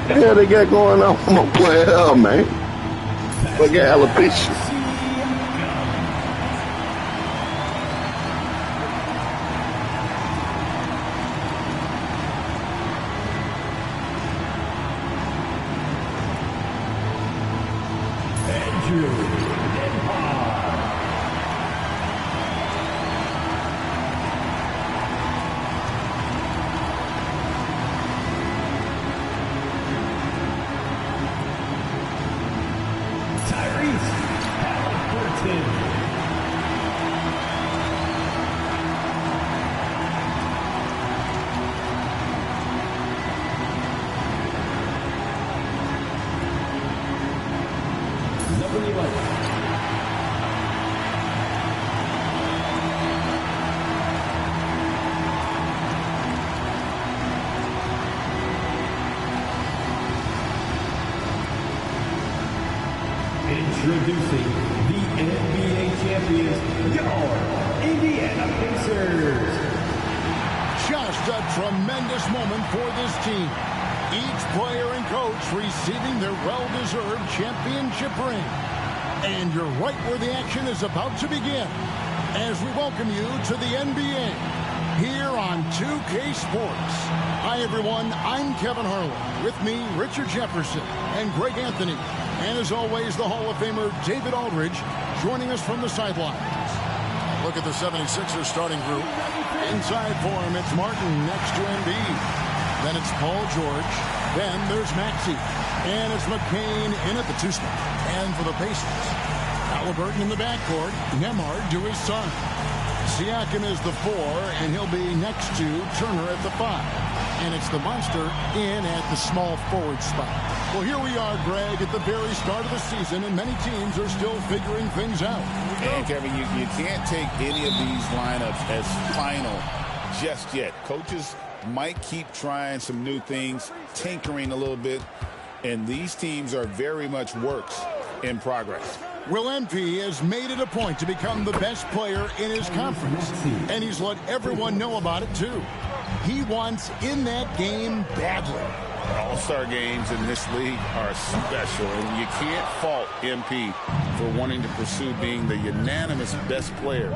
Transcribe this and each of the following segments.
The hell they got going on? I'm gonna play hell, man. Look at alopecia. Introducing the NBA champions, your Indiana Pacers. Just a tremendous moment for this team. Each player and coach receiving their well-deserved championship ring. And you're right where the action is about to begin as we welcome you to the NBA here on 2K Sports. Hi, everyone. I'm Kevin Harlan. With me, Richard Jefferson and Greg Anthony. And as always, the Hall of Famer David Aldridge joining us from the sidelines. Look at the 76ers starting group. Inside for him, it's Martin next to Embiid. Then it's Paul George. Then there's Maxey. And it's McCain in at the 2 spot. And for the Pacers, Halliburton in the backcourt. Nembhard to his son. Siakam is the 4, and he'll be next to Turner at the 5. And it's the monster in at the small forward spot. Well, here we are, Greg, at the very start of the season, and many teams are still figuring things out. And, Kevin, you can't take any of these lineups as final just yet. Coaches might keep trying some new things, tinkering a little bit, and these teams are very much works in progress. Will MP has made it a point to become the best player in his conference, and he's let everyone know about it, too. He wants in that game badly. All-star games in this league are special, and you can't fault MP for wanting to pursue being the unanimous best player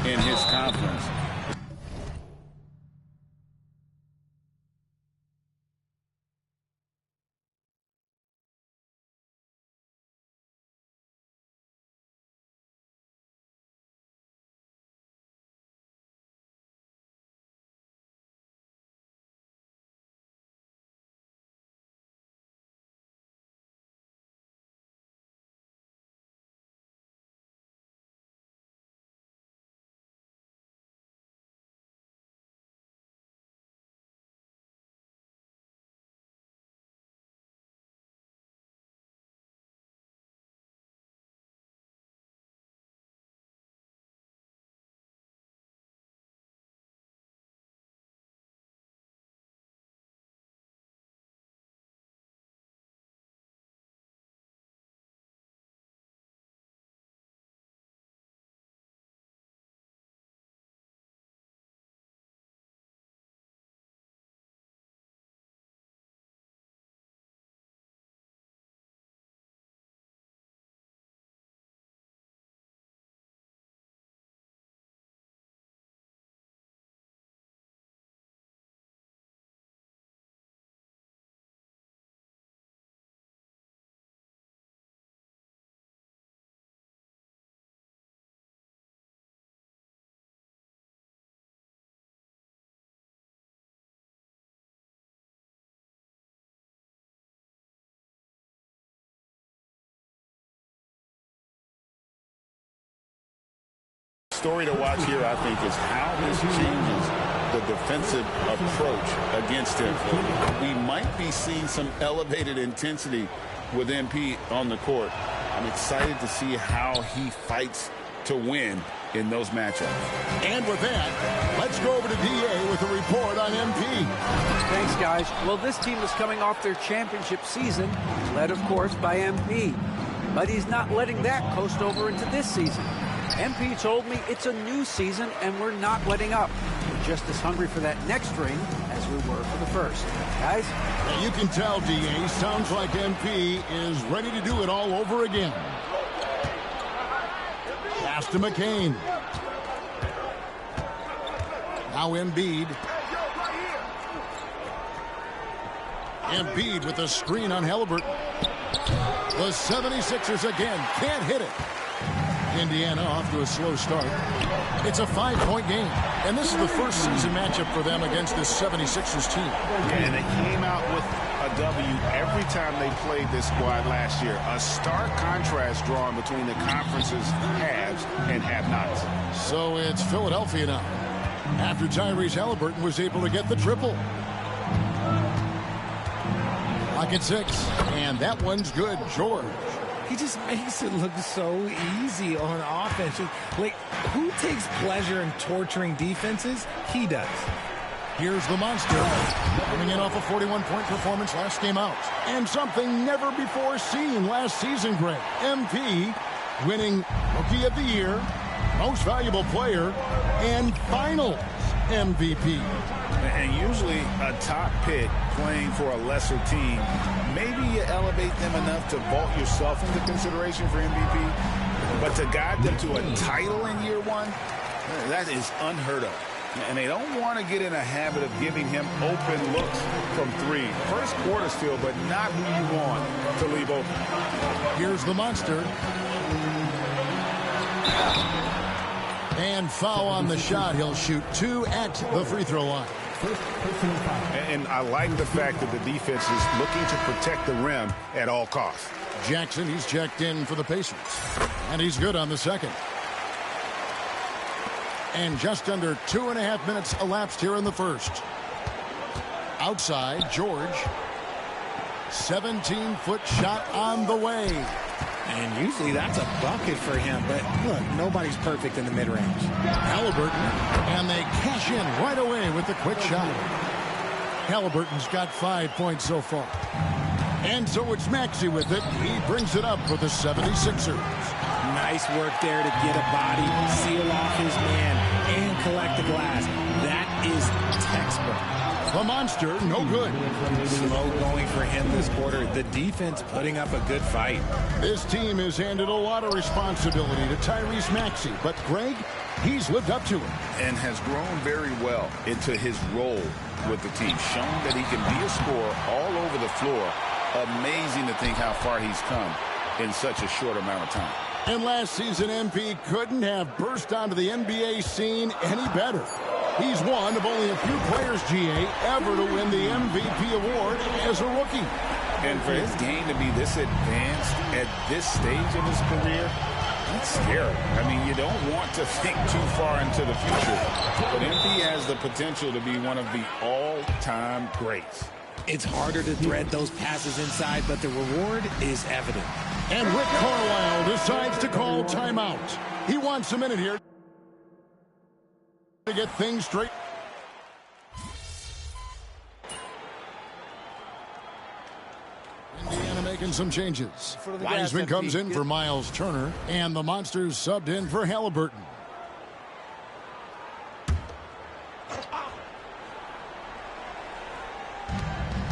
in his conference. Story to watch here, I think, is how this changes the defensive approach against him. We might be seeing some elevated intensity with MP on the court. I'm excited to see how he fights to win in those matchups. And with that, let's go over to DA with a report on MP. Thanks, guys. Well, this team is coming off their championship season, led, of course, by MP. But he's not letting that coast over into this season. MP told me it's a new season and we're not letting up. just as hungry for that next ring as we were for the first. Guys? And you can tell, DA, sounds like MP is ready to do it all over again. Pass to McCain. Now Embiid. Embiid with a screen on Halliburton. The 76ers again can't hit it. Indiana off to a slow start. It's a 5-point game, and this is the first season matchup for them against this 76ers team. Yeah, and they came out with a W every time they played this squad last year. A stark contrast drawn between the conference's haves and have-nots. So it's Philadelphia now, after Tyrese Halliburton was able to get the triple. Clock at 6, and that one's good. George. He just makes it look so easy on offense. Like, who takes pleasure in torturing defenses? He does. Here's the monster, coming in off a 41-point performance last game out. And something never before seen last season, Greg. MP winning Rookie of the Year, Most Valuable Player, and Finals MVP. And usually a top pick playing for a lesser team, maybe you elevate them enough to vault yourself into consideration for MVP, but to guide them to a title in year one, that is unheard of. And they don't want to get in a habit of giving him open looks from three. First quarter still, but not who you want to leave open. Here's the monster. And foul on the shot. He'll shoot 2 at the free throw line. And I like the fact that the defense is looking to protect the rim at all costs. Jackson, he's checked in for the Pacers. And he's good on the second. And just under 2.5 minutes elapsed here in the first. Outside, George. 17-foot shot on the way. And usually that's a bucket for him. But look, nobody's perfect in the mid-range. Halliburton, and they cash in right away with the quick shot. Halliburton's got 5 points so far. And so it's Maxey with it. He brings it up for the 76ers. Nice work there to get a body, seal off his man, and collect the glass. That is textbook. The monster, no good. Slow going for him this quarter. The defense putting up a good fight. This team has handed a lot of responsibility to Tyrese Maxey, but Greg, he's lived up to it. And has grown very well into his role with the team. Shown that he can be a scorer all over the floor. Amazing to think how far he's come in such a short amount of time. And last season, MP couldn't have burst onto the NBA scene any better. He's one of only a few players, GA, ever to win the MVP award as a rookie. And for his game to be this advanced at this stage of his career, that's scary. I mean, you don't want to think too far into the future, but MP has the potential to be one of the all-time greats. It's harder to thread those passes inside, but the reward is evident. And Rick Carlisle decides to call timeout. He wants a minute here to get things straight. Indiana making some changes. Wiseman comes in for Miles Turner, and the Monsters subbed in for Halliburton.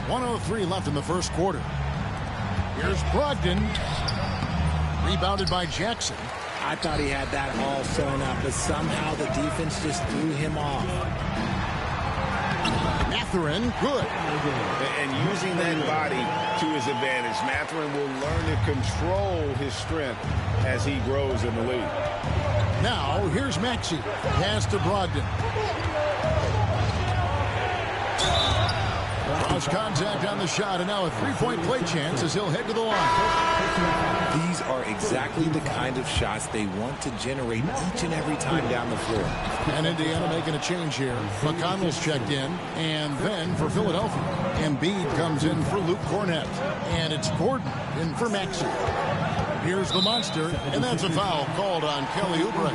.103 left in the first quarter. Here's Brogdon. Rebounded by Jackson. I thought he had that all sewn up, but somehow the defense just threw him off. Mathurin, good. And using that body to his advantage, Mathurin will learn to control his strength as he grows in the league. Now, here's Maxey. Pass to Brogdon. Cross contact on the shot, and now a three-point play chance as he'll head to the line. These are exactly the kind of shots they want to generate each and every time down the floor. And Indiana making a change here. McConnell's checked in, and then for Philadelphia, Embiid comes in for Luke Cornett, and it's Gordon in for Maxey. Here's the monster, and that's a foul called on Kelly Oubre.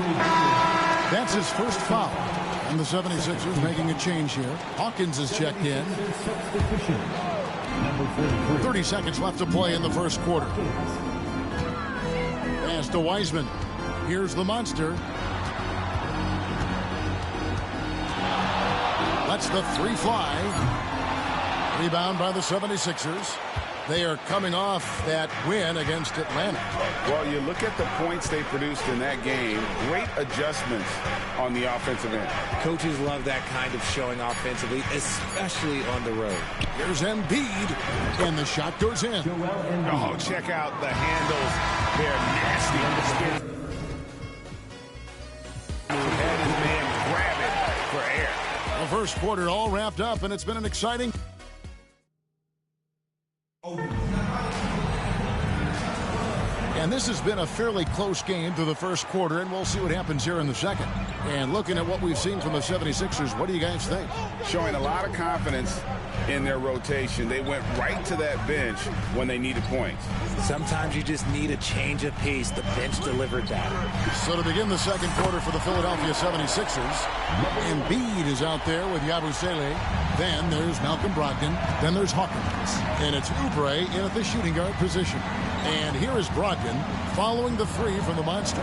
That's his first foul. And the 76ers making a change here. Hawkins is checked in. 30 seconds left to play in the first quarter. Pass to Wiseman. Here's the monster. Lets the three fly. Rebound by the 76ers. They are coming off that win against Atlanta. Well, you look at the points they produced in that game. Great adjustments on the offensive end. Coaches love that kind of showing offensively, especially on the road. Here's Embiid, and the shot goes in. Oh, check out the handles. They're nasty. Had his man grab it for air. The first quarter all wrapped up, and it's been an exciting... And this has been a fairly close game through the first quarter, and we'll see what happens here in the second. And looking at what we've seen from the 76ers, what do you guys think? Showing a lot of confidence in their rotation. They went right to that bench when they needed points. Sometimes you just need a change of pace. The bench delivered that. So to begin the second quarter for the Philadelphia 76ers, Embiid is out there with Yabusele. Then there's Malcolm Brogdon. Then there's Hawkins. And it's Oubre in at the shooting guard position. And here is Brogdon following the three from the Monster.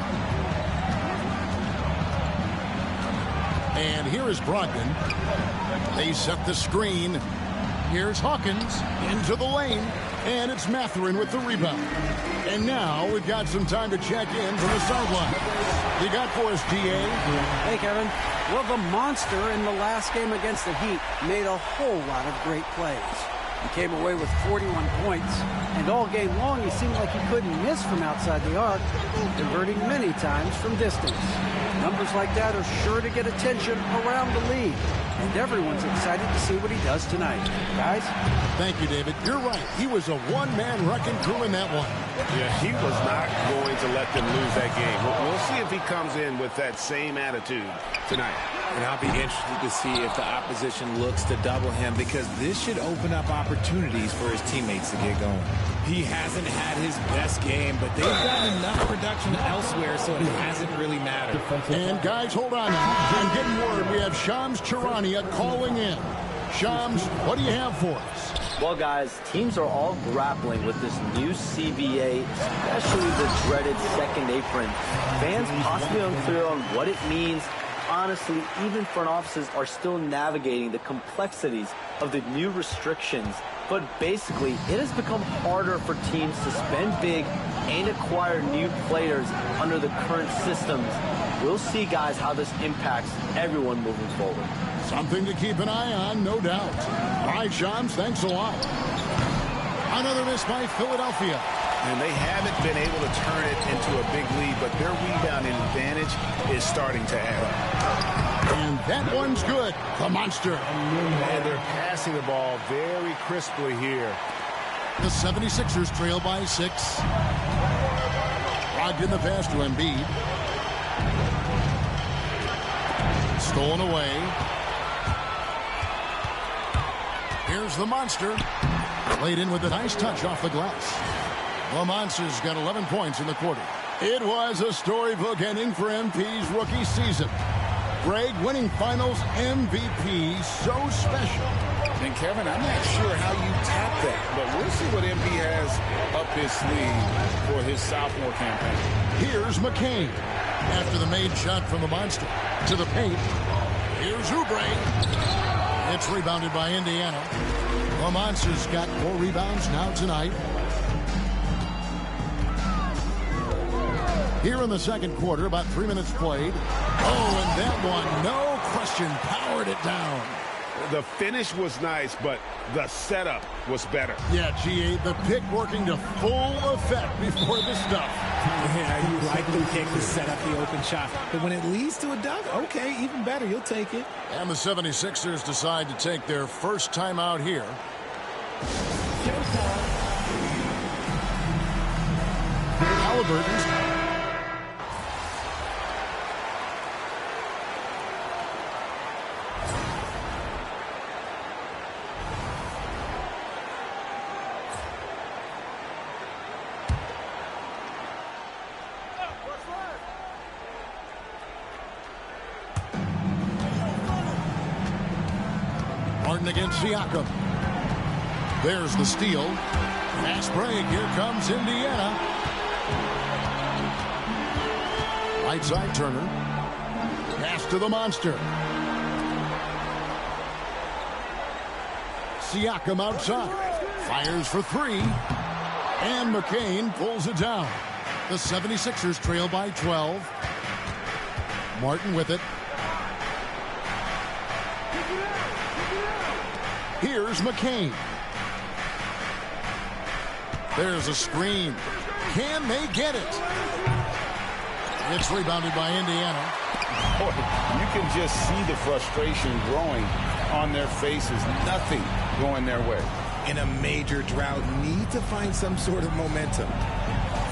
And here is Brogdon. They set the screen. Here's Hawkins into the lane. And it's Mathurin with the rebound. And now we've got some time to check in from the sideline. You got for us, DA? Hey, Kevin. Well, the Monster in the last game against the Heat made a whole lot of great plays. He came away with 41 points, and all game long he seemed like he couldn't miss from outside the arc, converting many times from distance. Numbers like that are sure to get attention around the league, and everyone's excited to see what he does tonight. Guys? Thank you, David. You're right. He was a one-man wrecking crew in that one. Yeah, he was not going to let them lose that game. We'll see if he comes in with that same attitude tonight. And I'll be interested to see if the opposition looks to double him, because this should open up opportunities for his teammates to get going. He hasn't had his best game, but they've gotten enough production elsewhere, so it hasn't really mattered. And guys, hold on now. I'm getting word. We have Shams Charania calling in. Shams, what do you have for us? Well, guys, teams are all grappling with this new CBA, especially the dreaded second apron. Fans possibly unclear on what it means. Honestly, even front offices are still navigating the complexities of the new restrictions. But basically, it has become harder for teams to spend big and acquire new players under the current systems. We'll see, guys, how this impacts everyone moving forward. Something to keep an eye on, no doubt. All right, Shams, thanks a lot. Another miss by Philadelphia. And they haven't been able to turn it into a big lead, but their rebounding advantage is starting to add up. And that one's good. The Monster. And they're passing the ball very crisply here. The 76ers trail by 6. Brogdon the pass to Embiid. Stolen away. Here's the Monster. Played in with a nice touch off the glass. The Monster's got 11 points in the quarter. It was a storybook ending for MP's rookie season. Greg, winning finals MVP, so special. And Kevin, I'm not sure how you tap that, but we'll see what MP has up his sleeve for his sophomore campaign. Here's McCain. After the made shot from the Monster to the paint. Here's Oubre. It's rebounded by Indiana. The Monster's got 4 rebounds now tonight. Here in the second quarter, about 3 minutes played. Oh, and that one, no question, powered it down. The finish was nice, but the setup was better. Yeah, GA, the pick working to full effect before the stuff. Yeah, you like the pick to set up the open shot. But when it leads to a dunk, okay, even better. You'll take it. And the 76ers decide to take their first time out here. Halliburton's Harden against Siakam. There's the steal. Fast break. Here comes Indiana. Right side Turner. Pass to the Monster. Siakam outside. Fires for three. And McCain pulls it down. The 76ers trail by 12. Martin with it. Here's McCain. There's a screen. Can they get it? It's rebounded by Indiana. Boy, you can just see the frustration growing on their faces. Nothing going their way. In a major drought, need to find some sort of momentum.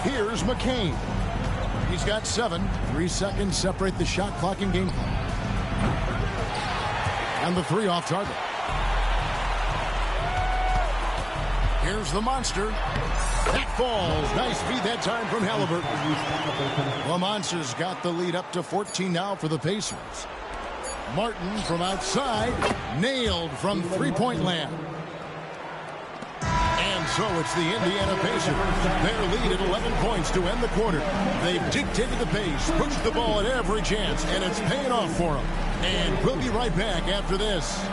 Here's McCain. He's got 7. 3 seconds separate the shot clock and game clock. And the 3 off target. Here's the monster. That falls. Nice feed that time from Halliburton. The Monsters got the lead up to 14 now for the Pacers. Martin from outside. Nailed from three-point land. And so it's the Indiana Pacers. Their lead at 11 points to end the quarter. They've dictated the pace, pushed the ball at every chance, and it's paying off for them. And we'll be right back after this.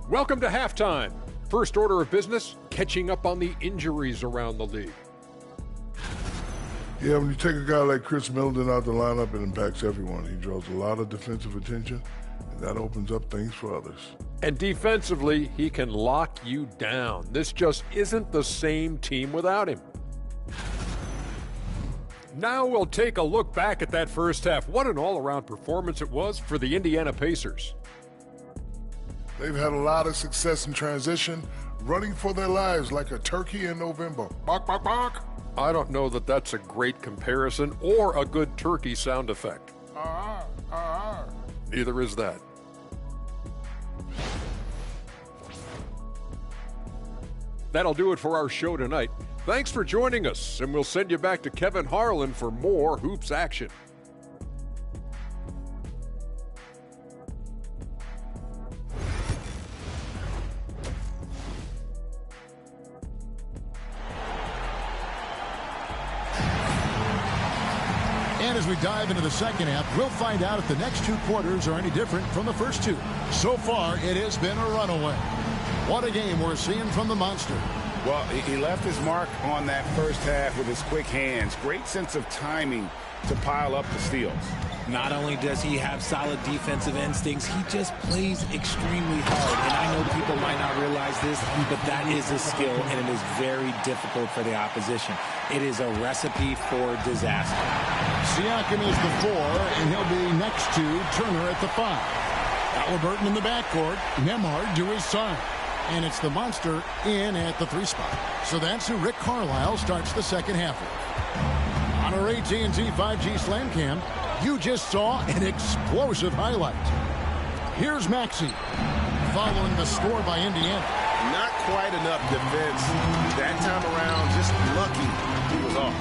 Welcome to halftime. First order of business, catching up on the injuries around the league. Yeah, when you take a guy like Chris Middleton out the lineup, it impacts everyone. He draws a lot of defensive attention, and that opens up things for others. And defensively, he can lock you down. This just isn't the same team without him. Now we'll take a look back at that first half. What an all-around performance it was for the Indiana Pacers. They've had a lot of success in transition, running for their lives like a turkey in November. Bark, bark, bark. I don't know that that's a great comparison or a good turkey sound effect. Neither is that. That'll do it for our show tonight. Thanks for joining us, and we'll send you back to Kevin Harlan for more hoops action. And as we dive into the second half, we'll find out if the next 2 quarters are any different from the first 2. So far, it has been a runaway. What a game we're seeing from the Monster. Well, he left his mark on that first half with his quick hands. Great sense of timing to pile up the steals. Not only does he have solid defensive instincts, he just plays extremely hard. And I know people might not realize this, but that is a skill, and it is very difficult for the opposition. It is a recipe for disaster. Siakam is the 4, and he'll be next to Turner at the 5. Halliburton in the backcourt. Nembhard to his side. And it's the Monster in at the 3 spot. So that's who Rick Carlisle starts the second half with. On our AT&T 5G Slam Cam, you just saw an explosive highlight. Here's Maxey, following the score by Indiana. Not quite enough defense that time around. Just lucky he was off.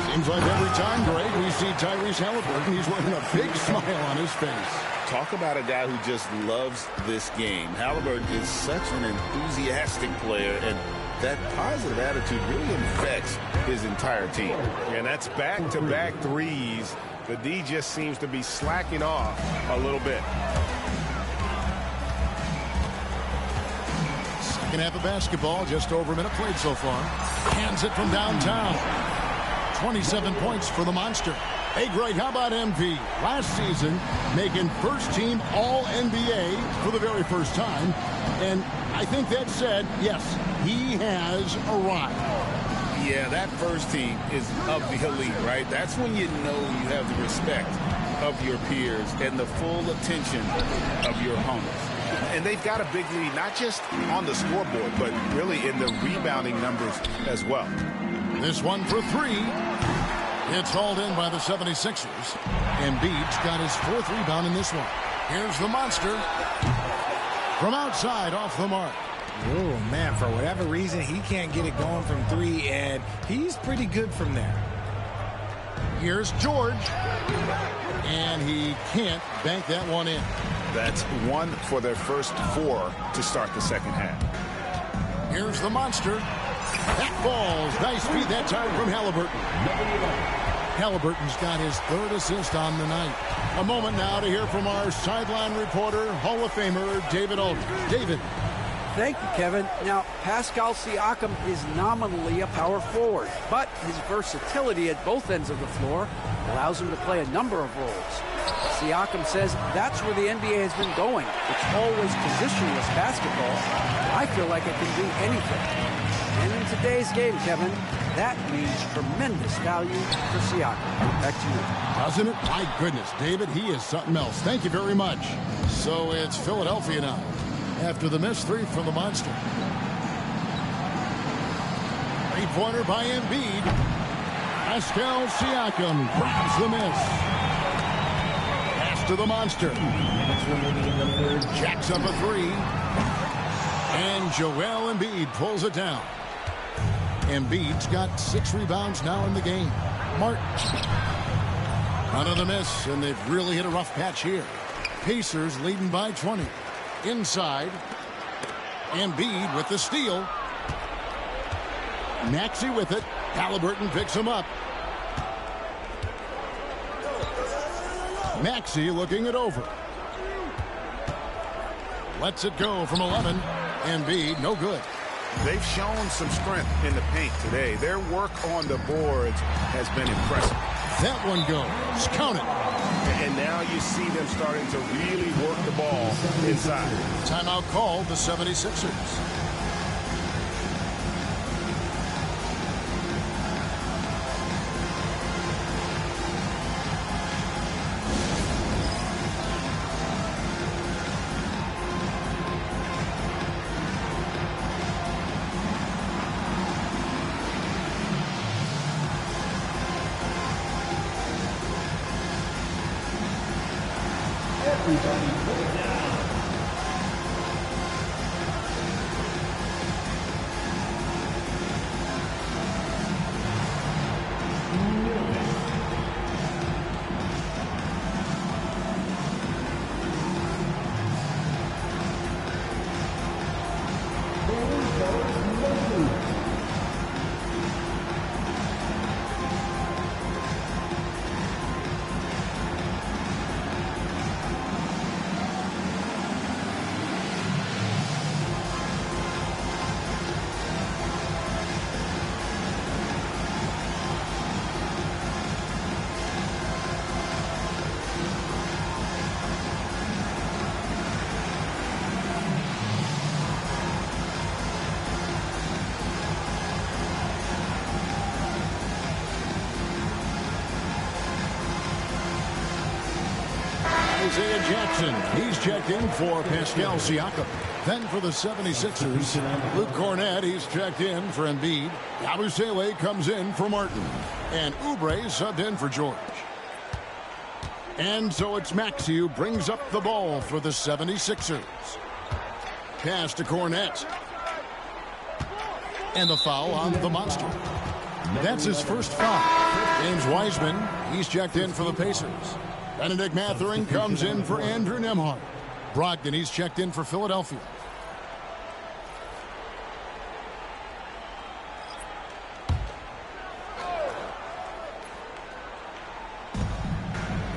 Seems like every time, Greg, we see Tyrese Halliburton, he's wearing a big smile on his face. Talk about a guy who just loves this game. Halliburton is such an enthusiastic player, and that positive attitude really infects his entire team. And that's back-to-back threes. The D just seems to be slacking off a little bit. Second half of basketball, just over a minute played so far. Hands it from downtown. 27 points for the Monster. Hey, Greg, how about MP? Last season, making first-team All-NBA for the very first time. And I think that said, yes, he has arrived. Yeah, that first team is of the elite, right? That's when you know you have the respect of your peers and the full attention of your opponents. And they've got a big lead, not just on the scoreboard, but really in the rebounding numbers as well. This one for 3. It's hauled in by the 76ers. Embiid's got his 4th rebound in this one. Here's the Monster. From outside, off the mark. Oh, man, for whatever reason, he can't get it going from 3, and he's pretty good from there. Here's George. And he can't bank that one in. That's 1 for their first 4 to start the second half. Here's the monster. That falls. Nice feed that time from Halliburton. Halliburton's got his 3rd assist on the night. A moment now to hear from our sideline reporter, Hall of Famer David Aldridge. David. Thank you, Kevin. Now, Pascal Siakam is nominally a power forward, but his versatility at both ends of the floor allows him to play a number of roles. Siakam says that's where the NBA has been going. It's always positionless basketball. I feel like it can do anything. And in today's game, Kevin, that means tremendous value for Siakam. Back to you. Doesn't it? My goodness, David, he is something else. Thank you very much. So it's Philadelphia now, after the missed 3 from the monster. 3-pointer by Embiid. Pascal Siakam grabs the miss. Pass to the monster. Jacks up a 3. And Joel Embiid pulls it down. Embiid's got 6 rebounds now in the game. Martin. Another miss, and they've really hit a rough patch here. Pacers leading by 20. Inside. Embiid with the steal. Maxey with it. Halliburton picks him up. Maxey looking it over. Lets it go from 11. Embiid, no good. They've shown some strength in the paint today. Their work on the boards has been impressive. That one goes. Count it. And now you see them starting to really work the ball inside. Timeout called the 76ers. Isaiah Jackson. He's checked in for Pascal Siakam. Then for the 76ers, Luke Cornett, he's checked in for Embiid. Yabusele comes in for Martin. And Oubre subbed in for George. And so it's Maxey who brings up the ball for the 76ers. Pass to Cornett. And the foul on the monster. That's his first foul. James Wiseman, he's checked in for the Pacers. Benedict Mathurin comes in for Andrew Nembhard. Brogdon, he's checked in for Philadelphia.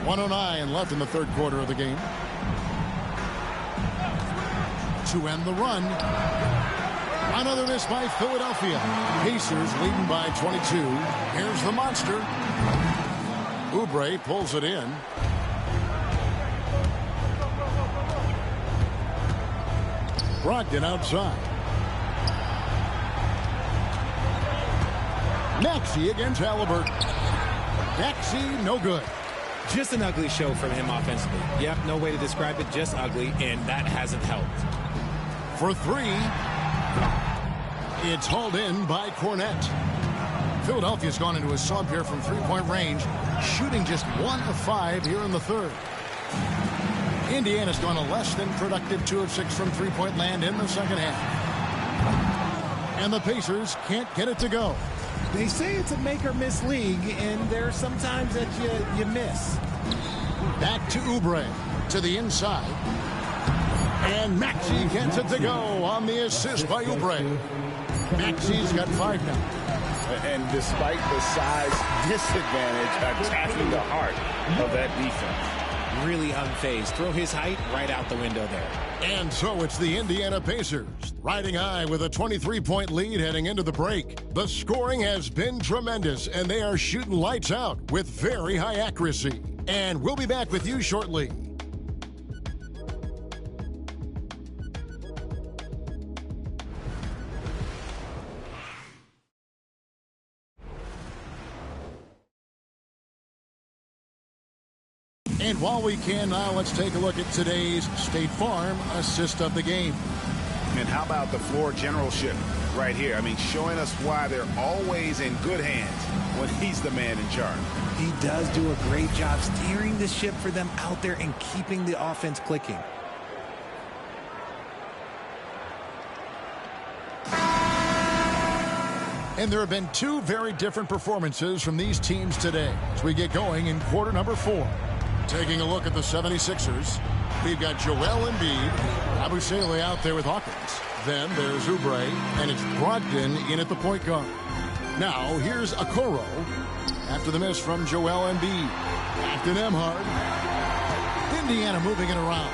.109 left in the third quarter of the game. To end the run. Another miss by Philadelphia. Pacers leading by 22. Here's the monster. Oubre pulls it in. Brogdon outside. Maxey against Halliburton. Maxey, no good. Just an ugly show from him offensively. Yep, no way to describe it, just ugly, and that hasn't helped. For 3, it's hauled in by Cornett. Philadelphia's gone into a sub here from three-point range, shooting just 1 of 5 here in the third. Indiana's gone a less than productive 2 of 6 from three-point land in the second half. And the Pacers can't get it to go. They say it's a make-or-miss league, and there are sometimes that you miss. Back to Oubre, to the inside. And Maxey gets it to go on the assist by Oubre. Maxey's got 5 now. And despite the size disadvantage, attacking the heart of that defense. Really unfazed. Throw his height right out the window there. And so it's the Indiana Pacers riding high with a 23-point lead heading into the break. The scoring has been tremendous, and they are shooting lights out with very high accuracy. And we'll be back with you shortly. And while we can now, let's take a look at today's State Farm assist of the game. And how about the floor generalship right here? I mean, showing us why they're always in good hands when he's the man in charge. He does do a great job steering the ship for them out there and keeping the offense clicking. And there have been 2 very different performances from these teams today as we get going in quarter number 4. Taking a look at the 76ers, we've got Joel Embiid, Abusele out there with Hawkins. Then there's Oubre, and it's Brogdon in at the point guard. Now here's Okoro after the miss from Joel Embiid. Back to Nembhard. Indiana moving it around.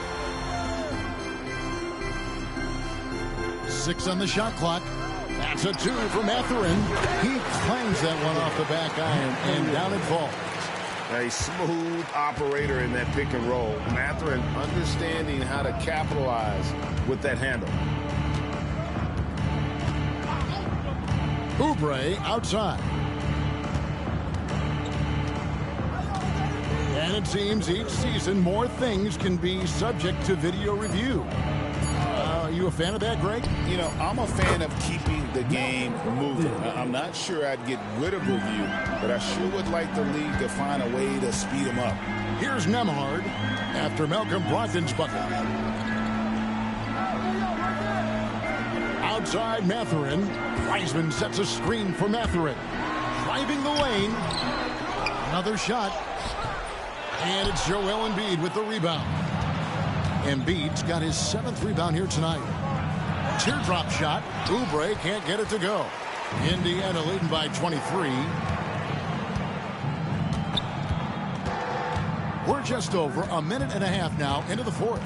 6 on the shot clock. That's a 2 for Mathurin. He clangs that one off the back iron, and down it falls. A smooth operator in that pick and roll. Mathurin understanding how to capitalize with that handle. Oubre outside. And it seems each season more things can be subject to video review. Are you a fan of that, Greg? You know, I'm a fan of keeping the game moving. I'm not sure I'd get rid of review, but I sure would like the league to find a way to speed them up. Here's Nembhard after Malcolm Brogdon's bucket. Outside Mathurin. Wiseman sets a screen for Mathurin. Driving the lane. Another shot. And it's Joel Embiid with the rebound. Embiid's got his 7th rebound here tonight. Teardrop shot. Oubre can't get it to go. Indiana leading by 23. We're just over a minute and a half now into the 4th.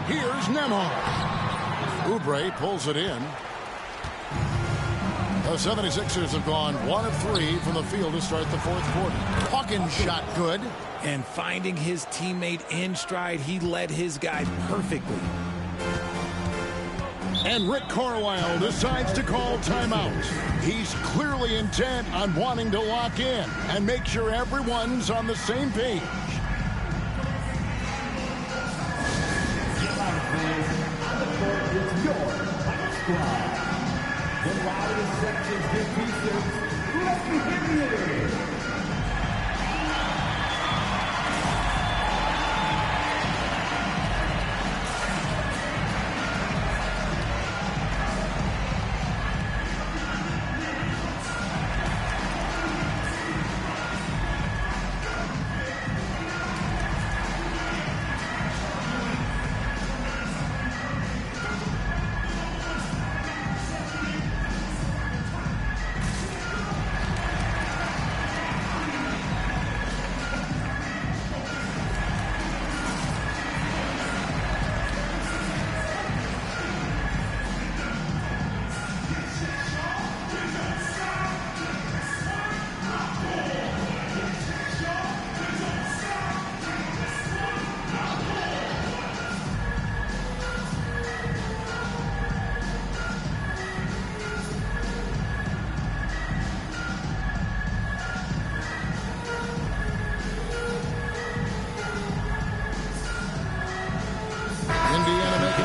Here's Nembhard. Oubre pulls it in. The 76ers have gone 1 of 3 from the field to start the 4th quarter. Hawkins shot good. And finding his teammate in stride, he led his guy perfectly. And Rick Carlisle decides to call timeout. He's clearly intent on wanting to lock in and make sure everyone's on the same page.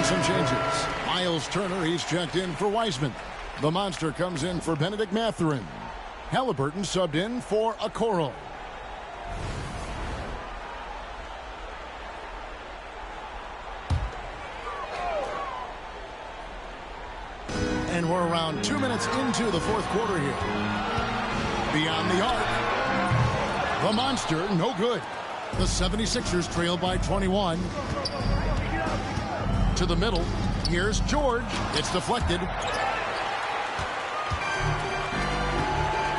Some changes. Miles Turner, he's checked in for Wiseman. The Monster comes in for Benedict Mathurin. Halliburton subbed in for Okoro. And we're around 2 minutes into the 4th quarter here. Beyond the arc. The Monster, no good. The 76ers trail by 21. To the middle. Here's George. It's deflected.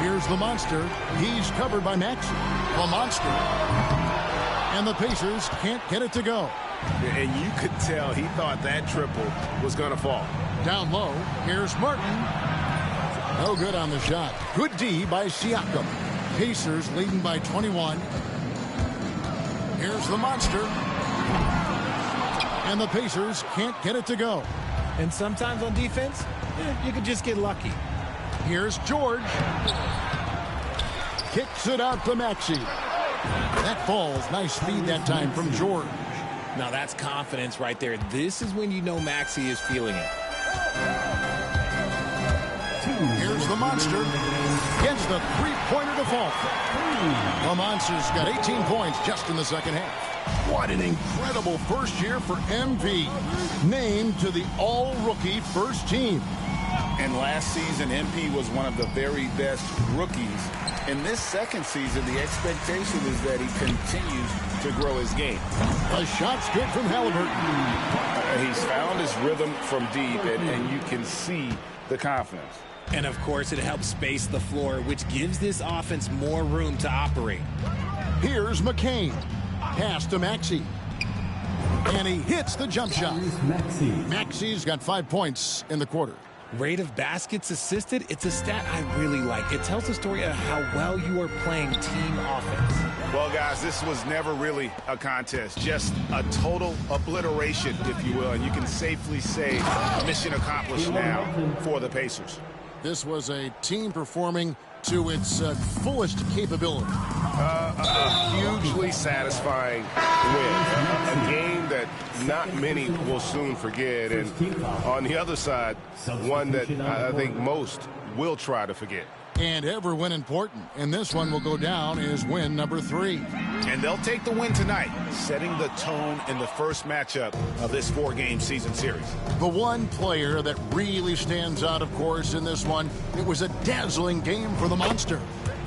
Here's the Monster. He's covered by Maxey. The Monster. And the Pacers can't get it to go. And you could tell he thought that triple was going to fall. Down low. Here's Martin. No good on the shot. Good D by Siakam. Pacers leading by 21. Here's the Monster. And the Pacers can't get it to go. And sometimes on defense, you could just get lucky. Here's George. Kicks it out to Maxey. That falls. Nice feed that time from George. Now that's confidence right there. This is when you know Maxey is feeling it. Here's the Monster. Gets the three-pointer to fall. The Monster's got 18 points just in the second half. What an incredible first year for MP. Named to the all-rookie first team. And last season, MP was one of the very best rookies. In this second season, the expectation is that he continues to grow his game. The shot's good from Halliburton. He's found his rhythm from deep, and you can see the confidence. And, of course, it helps space the floor, which gives this offense more room to operate. Here's McCain. Pass to Maxey. And he hits the jump shot. Maxey's got 5 points in the quarter. Rate of baskets assisted, it's a stat I really like. It tells the story of how well you are playing team offense. Well, guys, this was never really a contest, just a total obliteration, if you will. And you can safely say mission accomplished now for the Pacers. This was a team performing to its fullest capability. A hugely satisfying win. A game that not many will soon forget. And on the other side, one that I think most will try to forget. And every win important. And this one will go down as win number 3. And they'll take the win tonight, setting the tone in the first matchup of this 4-game season series. The one player that really stands out, of course, in this one, it was a dazzling game for the Monster.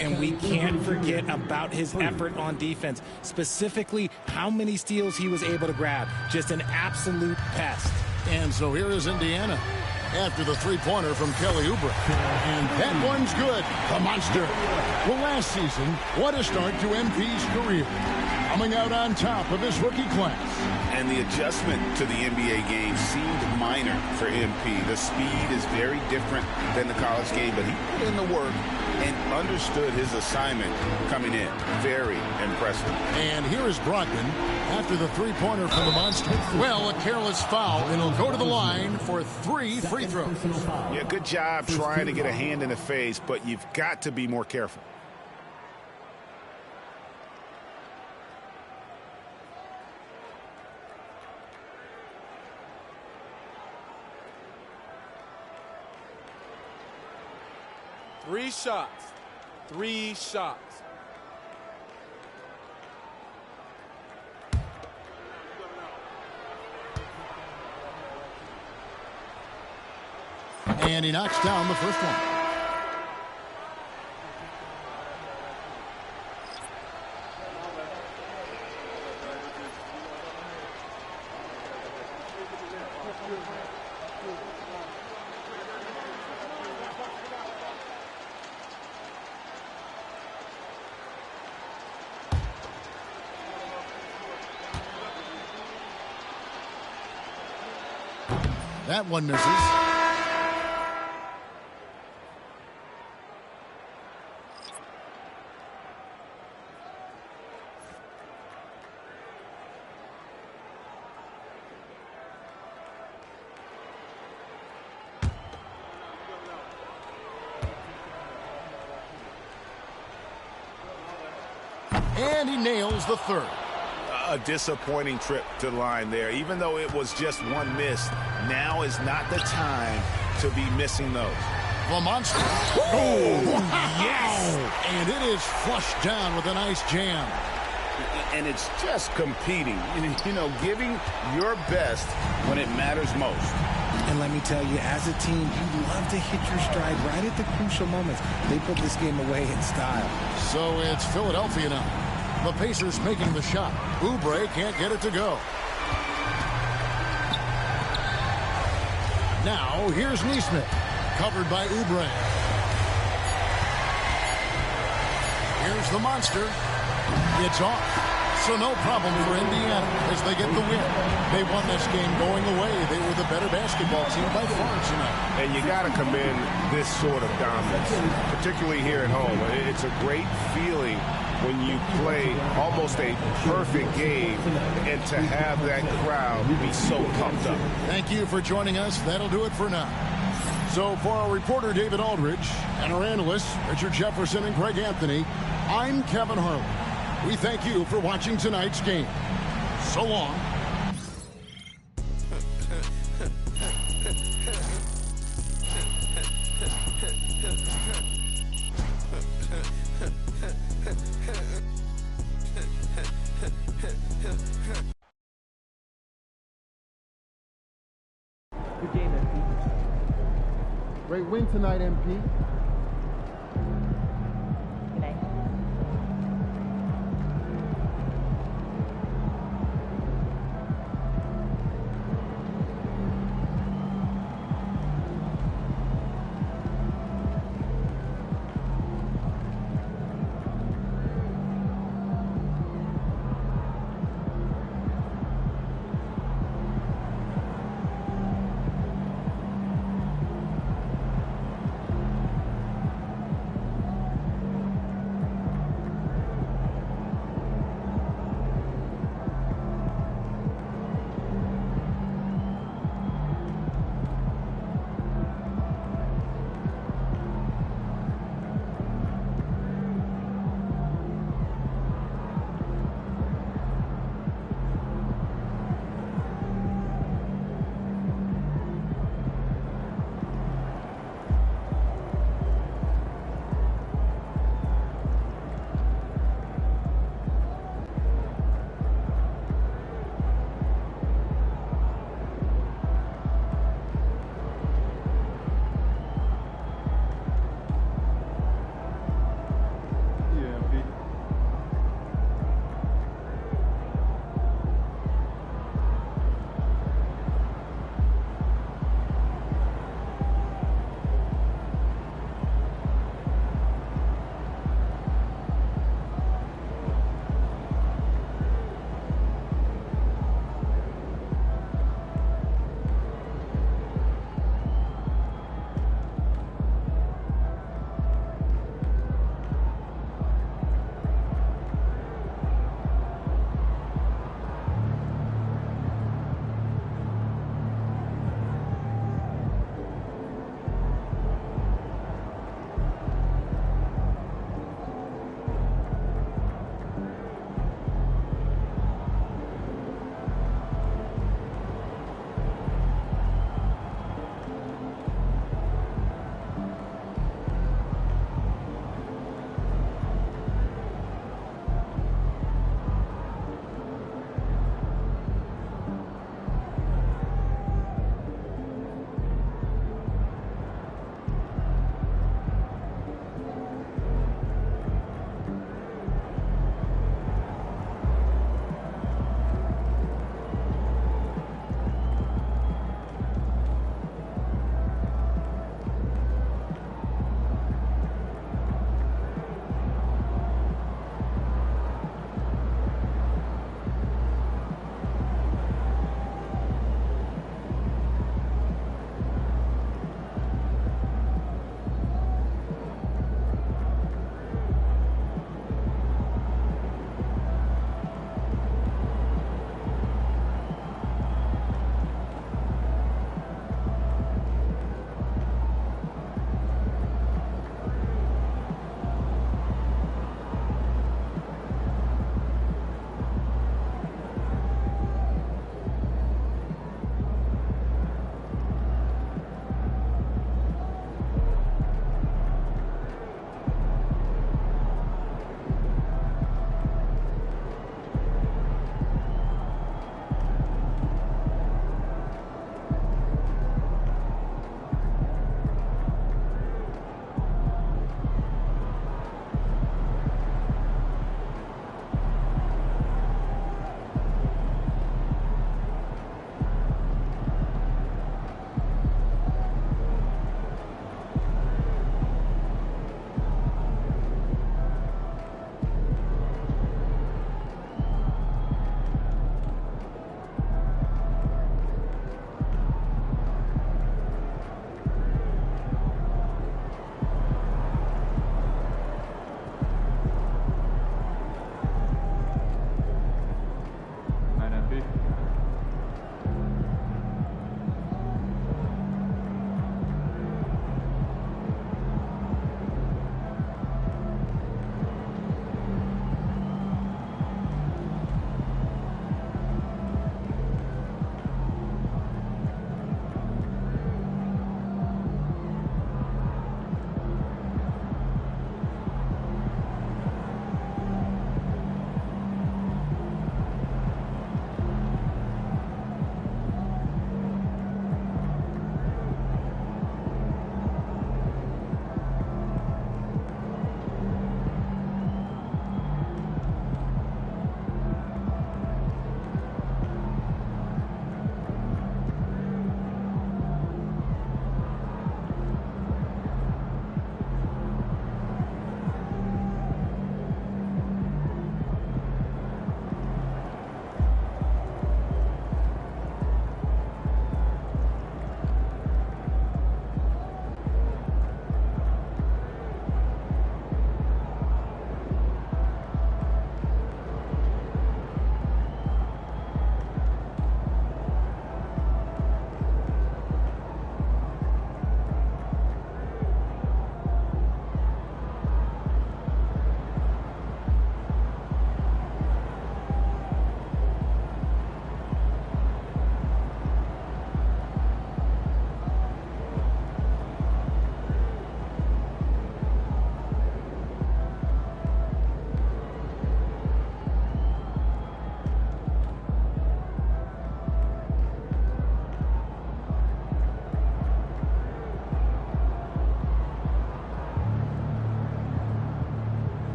And we can't forget about his effort on defense, specifically how many steals he was able to grab. Just an absolute pest. And so here is Indiana after the three-pointer from Kelly Oubre. And that one's good. The Monster. Well, last season, what a start to MP's career. Coming out on top of his rookie class. And the adjustment to the NBA game seemed minor for MP. The speed is very different than the college game, but he put in the work and understood his assignment coming in. Very impressive. And here is Brogdon after the three-pointer from the Monster. Well, a careless foul, and he'll go to the line for 3 free throws. Yeah, good job trying to get a hand in the face, but you've got to be more careful. Three shots. And he knocks down the first one. That one misses. And he nails the third. A disappointing trip to the line there. Even though it was just one miss, now is not the time to be missing those. The Monster. Oh, yes! And it is flushed down with a nice jam. And it's just competing, you know, giving your best when it matters most. And let me tell you, as a team, you love to hit your stride right at the crucial moments. They put this game away in style. So it's Philadelphia now. The Pacers making the shot. Oubre can't get it to go. Now, here's Nesmith. Covered by Oubre. Here's the monster. It's off. So no problem for Indiana as they get the win. They won this game going away. They were the better basketball team by far tonight. And you got to commend this sort of dominance, particularly here at home. It's a great feeling when you play almost a perfect game and to have that crowd be so pumped up. Thank you for joining us. That'll do it for now. So for our reporter David Aldridge and our analysts Richard Jefferson and Greg Anthony, I'm Kevin Harlan. We thank you for watching tonight's game. So long. Good game, MP. Great win tonight, MP. Good night.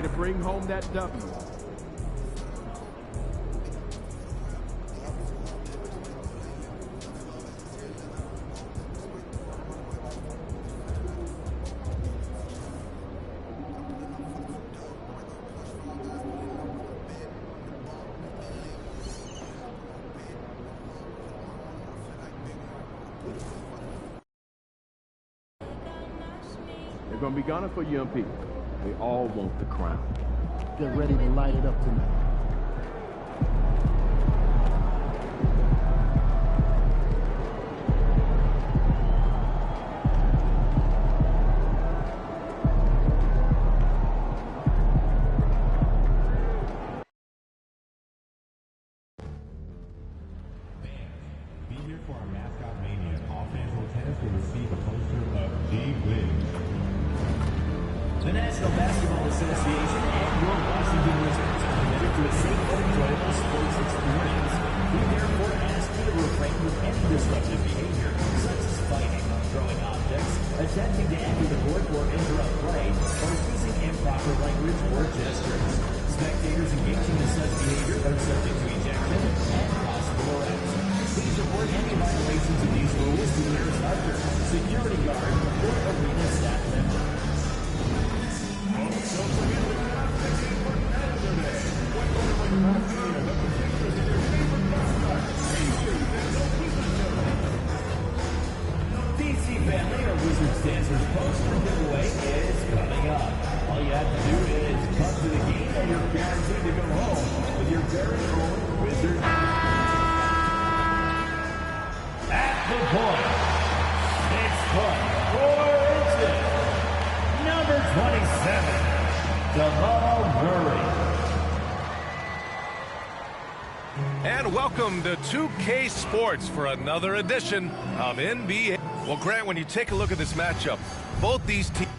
to bring home that W. They're going to be gunning for UMP. They all want the crown. Get ready to light it up tonight. Be here for our mascot mania. All fans in attendance will receive a poster of G. Wizards. The National Basketball Association and your Washington Wizards are committed to a safe and enjoyable sports experience. We therefore ask you to refrain from any disruptive behavior, such as fighting, throwing objects, attempting to enter the court or interrupt play, or using improper language or gestures. Spectators engaging in such behavior are subject to ejection and possible arrest. Please report any violations of these rules to the nearest arbiter, security guard, or arena staff member. DC Family or Wizards Dancers poster giveaway is coming up. All you have to do is come to the game and you're guaranteed to go home with your very own Wizard. At the point, 6'4", 4 inches, number 27, Jamal Murray. And welcome to 2K Sports for another edition of NBA. Well, Grant, when you take a look at this matchup, both these teams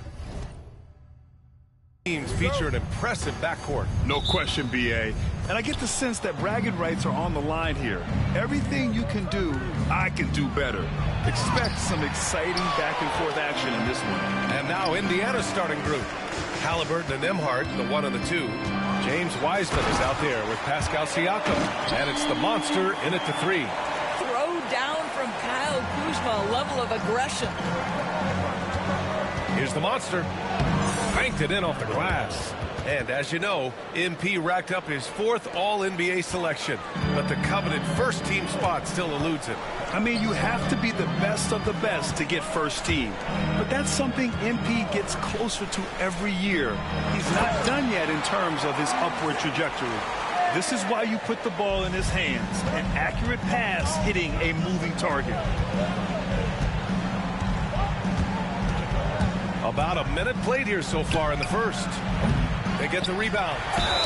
feature an impressive backcourt. No question, BA. And I get the sense that bragging rights are on the line here. Everything you can do, I can do better. Expect some exciting back-and-forth action in this one. And now Indiana's starting group. Halliburton and Nembhard, the 1 and the 2. James Wiseman is out there with Pascal Siakam. And it's the monster in at the 3. Throw down from Kyle Kuzma, a level of aggression. Here's the monster. Banked it in off the glass. And as you know, MP racked up his 4th All-NBA selection. But the coveted first-team spot still eludes him. I mean, you have to be the best of the best to get first team. But that's something MP gets closer to every year. He's not done yet in terms of his upward trajectory. This is why you put the ball in his hands. An accurate pass hitting a moving target. About a minute played here so far in the first. They get the rebound.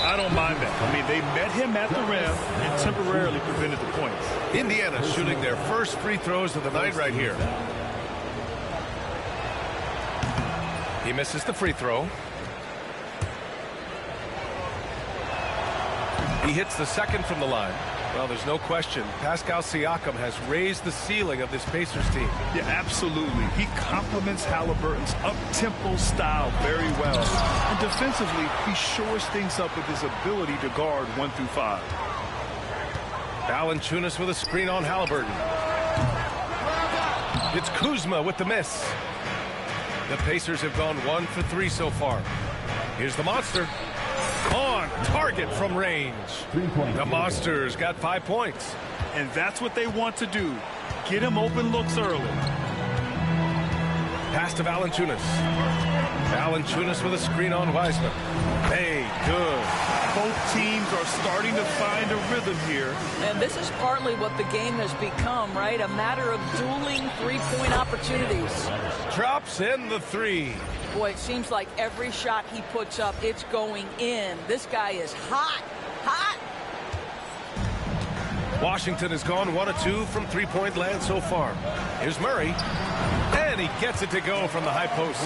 I don't mind that. I mean, they met him at the rim and temporarily prevented the points. Indiana shooting their first free throws of the night right here. He misses the free throw. He hits the second from the line. Well, there's no question. Pascal Siakam has raised the ceiling of this Pacers team. Yeah, absolutely. He complements Halliburton's up-tempo style very well. And defensively, he shores things up with his ability to guard 1 through 5. Valanciunas with a screen on Halliburton. It's Kuzma with the miss. The Pacers have gone 1 for 3 so far. Here's the monster. On target from range. The Monsters got 5 points. And that's what they want to do. Get him open looks early. Pass to Valanciunas. Valanciunas with a screen on Wiseman. Hey, good. Both teams are starting to find a rhythm here. And this is partly what the game has become, right? A matter of dueling three-point opportunities. Drops in the 3. Boy, it seems like every shot he puts up, it's going in. This guy is hot, hot. Washington has gone 1 of 2 from three-point land so far. Here's Murray. And he gets it to go from the high post.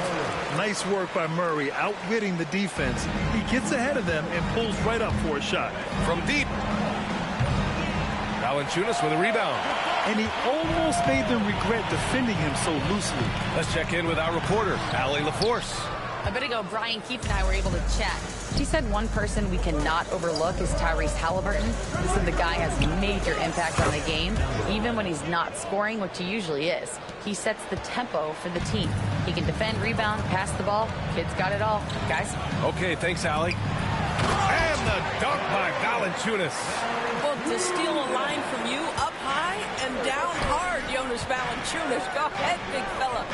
Nice work by Murray, outwitting the defense. He gets ahead of them and pulls right up for a shot. From deep. Valanciunas with a rebound. And he almost made them regret defending him so loosely. Let's check in with our reporter, Allie LaForce. A bit ago, Brian Keefe and I were able to chat. He said one person we cannot overlook is Tyrese Halliburton. He said the guy has major impact on the game, even when he's not scoring, which he usually is. He sets the tempo for the team. He can defend, rebound, pass the ball. Kid's got it all. Guys? Okay, thanks, Allie. And the dunk by Valanciunas. Well, to steal a line from you, up high and down hard, Jonas Valanciunas. Go ahead, big fella.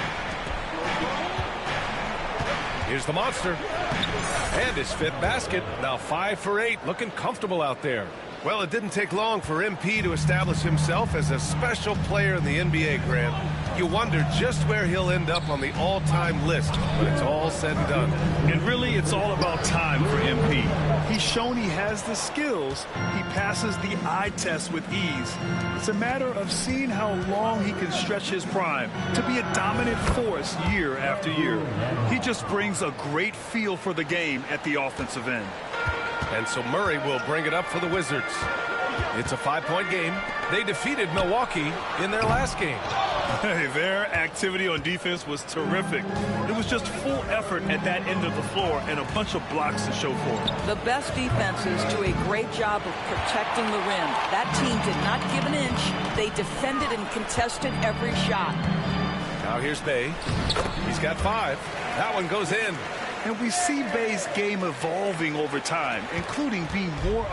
Here's the monster. And his fifth basket. Now 5 for 8. Looking comfortable out there. Well, it didn't take long for MP to establish himself as a special player in the NBA, Grant. You wonder just where he'll end up on the all-time list when it's all said and done. And really, it's all about time for MP. He's shown he has the skills. He passes the eye test with ease. It's a matter of seeing how long he can stretch his prime to be a dominant force year after year. He just brings a great feel for the game at the offensive end. And so Murray will bring it up for the Wizards. It's a 5-point game. They defeated Milwaukee in their last game. Hey, their activity on defense was terrific. It was just full effort at that end of the floor and a bunch of blocks to show for it. The best defenses do a great job of protecting the rim. That team did not give an inch. They defended and contested every shot. Now here's Bey. He's got 5. That one goes in. And we see Bey's game evolving over time, including being more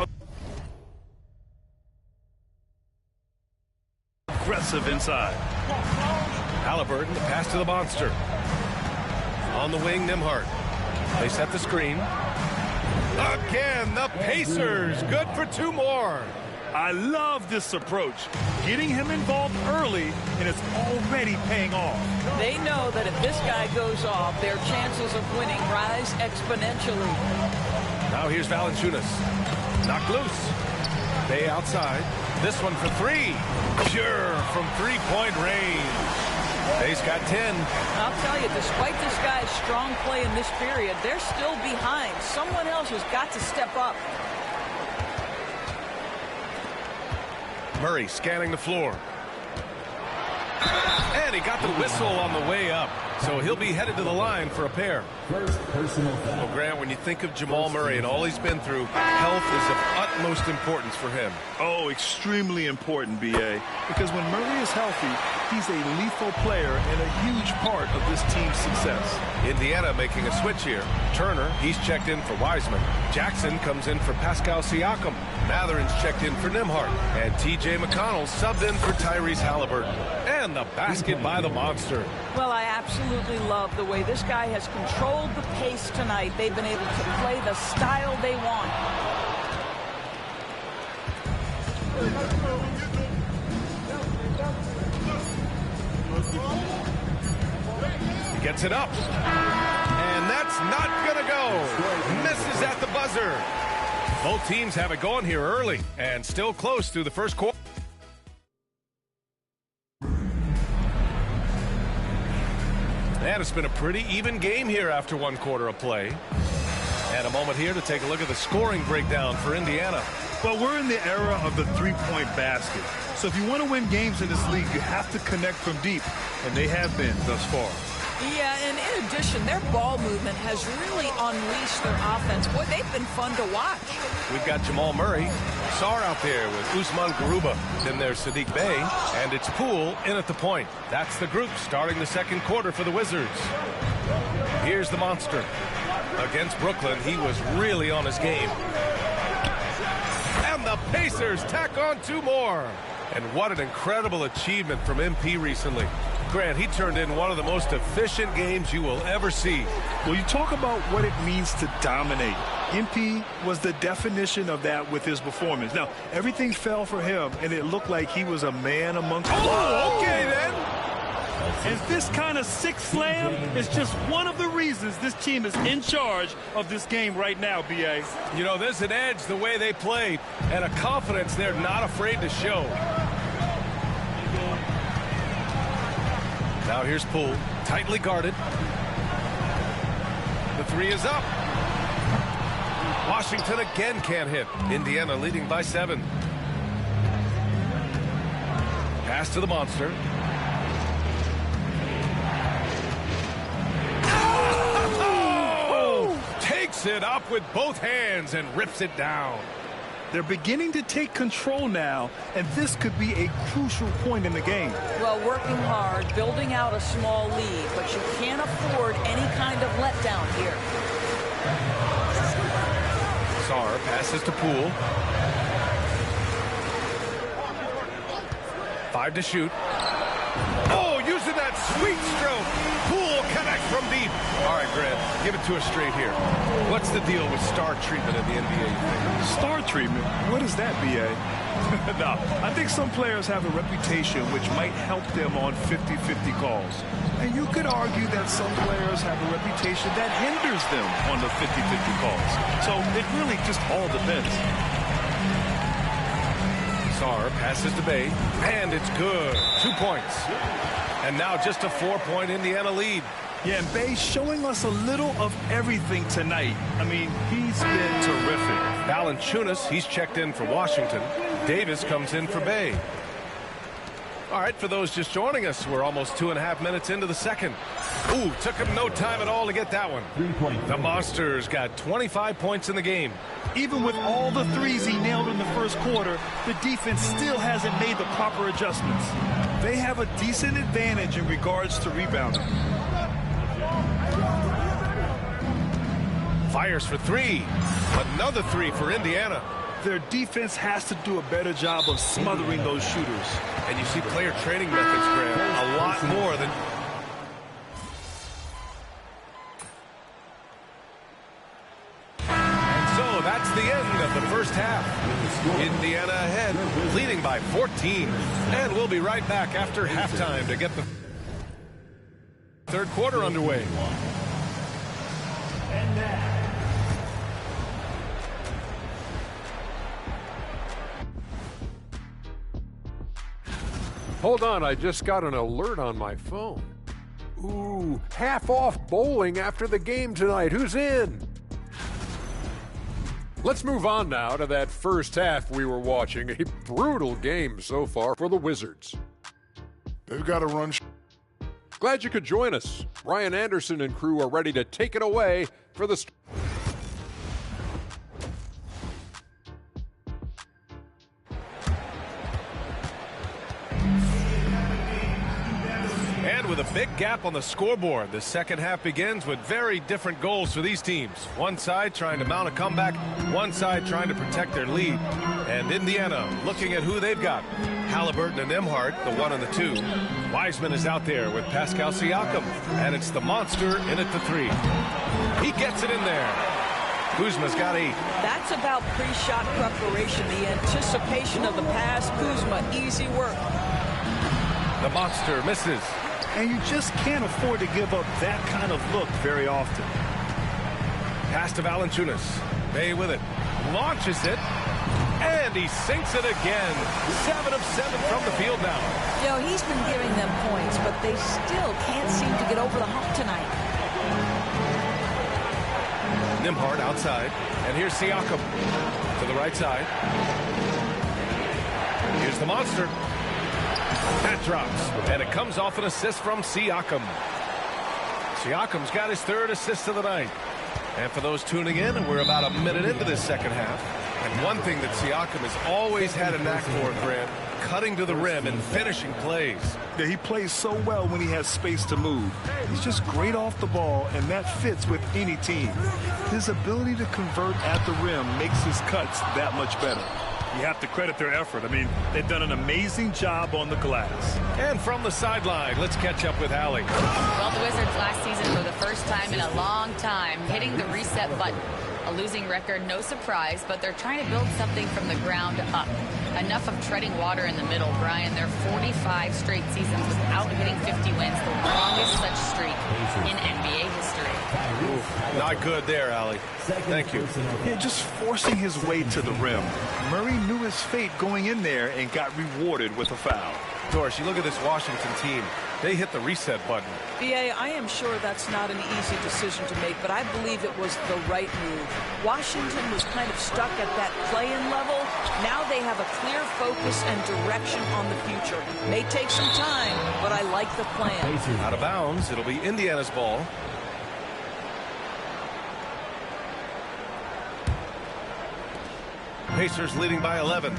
aggressive inside. Halliburton, the pass to the monster. On the wing, Nembhard. They set the screen. Again, the Pacers. Good for 2 more. I love this approach. Getting him involved early, and it's already paying off. They know that if this guy goes off, their chances of winning rise exponentially. Now here's Valanciunas. Knocked loose. Bey outside. This one for 3. Sure, from 3-point range. Bey's got 10. I'll tell you, despite this guy's strong play in this period, they're still behind. Someone else has got to step up. Murray scanning the floor. And he got the whistle on the way up. So he'll be headed to the line for a pair. Well, Grant, when you think of Jamal Murray and all he's been through, health is of utmost importance for him. Oh, extremely important, B.A. Because when Murray is healthy, he's a lethal player and a huge part of this team's success. Indiana making a switch here. Turner, he's checked in for Wiseman. Jackson comes in for Pascal Siakam. Matherin's checked in for Nembhard. And T.J. McConnell subbed in for Tyrese Halliburton. And the basket by the monster. Well, I absolutely love the way this guy has controlled the pace tonight. They've been able to play the style they want. He gets it up. And that's not going to go. Misses at the buzzer. Both teams have it going here early and still close through the first quarter. And it's been a pretty even game here after 1 quarter of play. And a moment here to take a look at the scoring breakdown for Indiana. Well, we're in the era of the 3-point basket. So if you want to win games in this league, you have to connect from deep. And they have been thus far. Yeah, and in addition, their ball movement has really unleashed their offense. Boy, they've been fun to watch. We've got Jamal Murray. Sarr out there with Usman Garuba. Then there's Saddiq Bey. And it's Poole in at the point. That's the group starting the second quarter for the Wizards. Here's the monster. Against Brooklyn, he was really on his game. And the Pacers tack on 2 more. And what an incredible achievement from MP recently. Grant, he turned in one of the most efficient games you will ever see. Well, you talk about what it means to dominate. MP was the definition of that with his performance. Now, everything fell for him, and it looked like he was a man amongst... Oh, okay then. And this kind of sick slam is just one of the reasons this team is in charge of this game right now, B.A. You know, there's an edge the way they played and a confidence they're not afraid to show. Now here's Poole, tightly guarded. The 3 is up. Washington again can't hit. Indiana leading by 7. Pass to the monster. Picks it up with both hands and rips it down. They're beginning to take control now, and this could be a crucial point in the game. Well, working hard, building out a small lead, but you can't afford any kind of letdown here. Sarr passes to Poole. 5 to shoot. Oh, using that sweet stroke. Poole connects from deep. All right, Grant, give it to us straight here. What's the deal with star treatment in the NBA, you think? Star treatment? What is that, B.A.? No, I think some players have a reputation which might help them on 50-50 calls. And you could argue that some players have a reputation that hinders them on the 50-50 calls. So it really just all depends. Sarr passes to Bey, and it's good. 2 points. And now just a 4-point Indiana lead. Yeah, and Bey showing us a little of everything tonight. I mean, he's been terrific. Valanciunas, he's checked in for Washington. Davis comes in for Bey. All right, for those just joining us, we're almost 2.5 minutes into the second. Ooh, took him no time at all to get that one. The Monsters got 25 points in the game. Even with all the threes he nailed in the first quarter, the defense still hasn't made the proper adjustments. They have a decent advantage in regards to rebounding. Fires for 3. Another 3 for Indiana. Their defense has to do a better job of smothering those shooters. And you see player training methods, Graham, a lot more than... And so that's the end of the first half. Indiana ahead, leading by 14. And we'll be right back after halftime to get the third quarter underway. And now, hold on, I just got an alert on my phone. Ooh, half off bowling after the game tonight. Who's in? Let's move on now to that first half we were watching. A brutal game so far for the Wizards. They've got to run. Glad you could join us. Ryan Anderson and crew are ready to take it away for the... And with a big gap on the scoreboard, the second half begins with very different goals for these teams. One side trying to mount a comeback, one side trying to protect their lead. And Indiana looking at who they've got. Halliburton and Nembhard, the 1 and the 2. Wiseman is out there with Pascal Siakam. And it's the Monster in at the 3. He gets it in there. Kuzma's got 8. That's about pre-shot preparation, the anticipation of the pass. Kuzma, easy work. The Monster misses. And you just can't afford to give up that kind of look very often. Pass to Valanciunas. Bey with it. Launches it. And he sinks it again. 7 of 7 from the field now. You know, he's been giving them points, but they still can't seem to get over the hump tonight. Nembhard outside. And here's Siakam to the right side. Here's the Monster. That drops, and it comes off an assist from Siakam. Siakam's got his 3rd assist of the night. And for those tuning in, we're about a minute into this second half. And one thing that Siakam has always had a knack for, Grant, cutting to the rim and finishing plays. Yeah, he plays so well when he has space to move. He's just great off the ball, and that fits with any team. His ability to convert at the rim makes his cuts that much better. You have to credit their effort. I mean, they've done an amazing job on the glass. And from the sideline, let's catch up with Allie. Well, the Wizards last season for the first time in a long time hitting the reset button. A losing record, no surprise, but they're trying to build something from the ground up. Enough of treading water in the middle, Brian. They're 45 straight seasons without hitting 50 wins, the longest such streak in NBA history. Ooh, not good there, Allie. Thank you. Yeah, just forcing his way to the rim. Murray knew his fate going in there and got rewarded with a foul. Doris, you look at this Washington team. They hit the reset button. B.A., I am sure that's not an easy decision to make, but I believe it was the right move. Washington was kind of stuck at that play-in level. Now they have a clear focus and direction on the future. May take some time, but I like the plan. Out of bounds. It'll be Indiana's ball. Pacers leading by 11.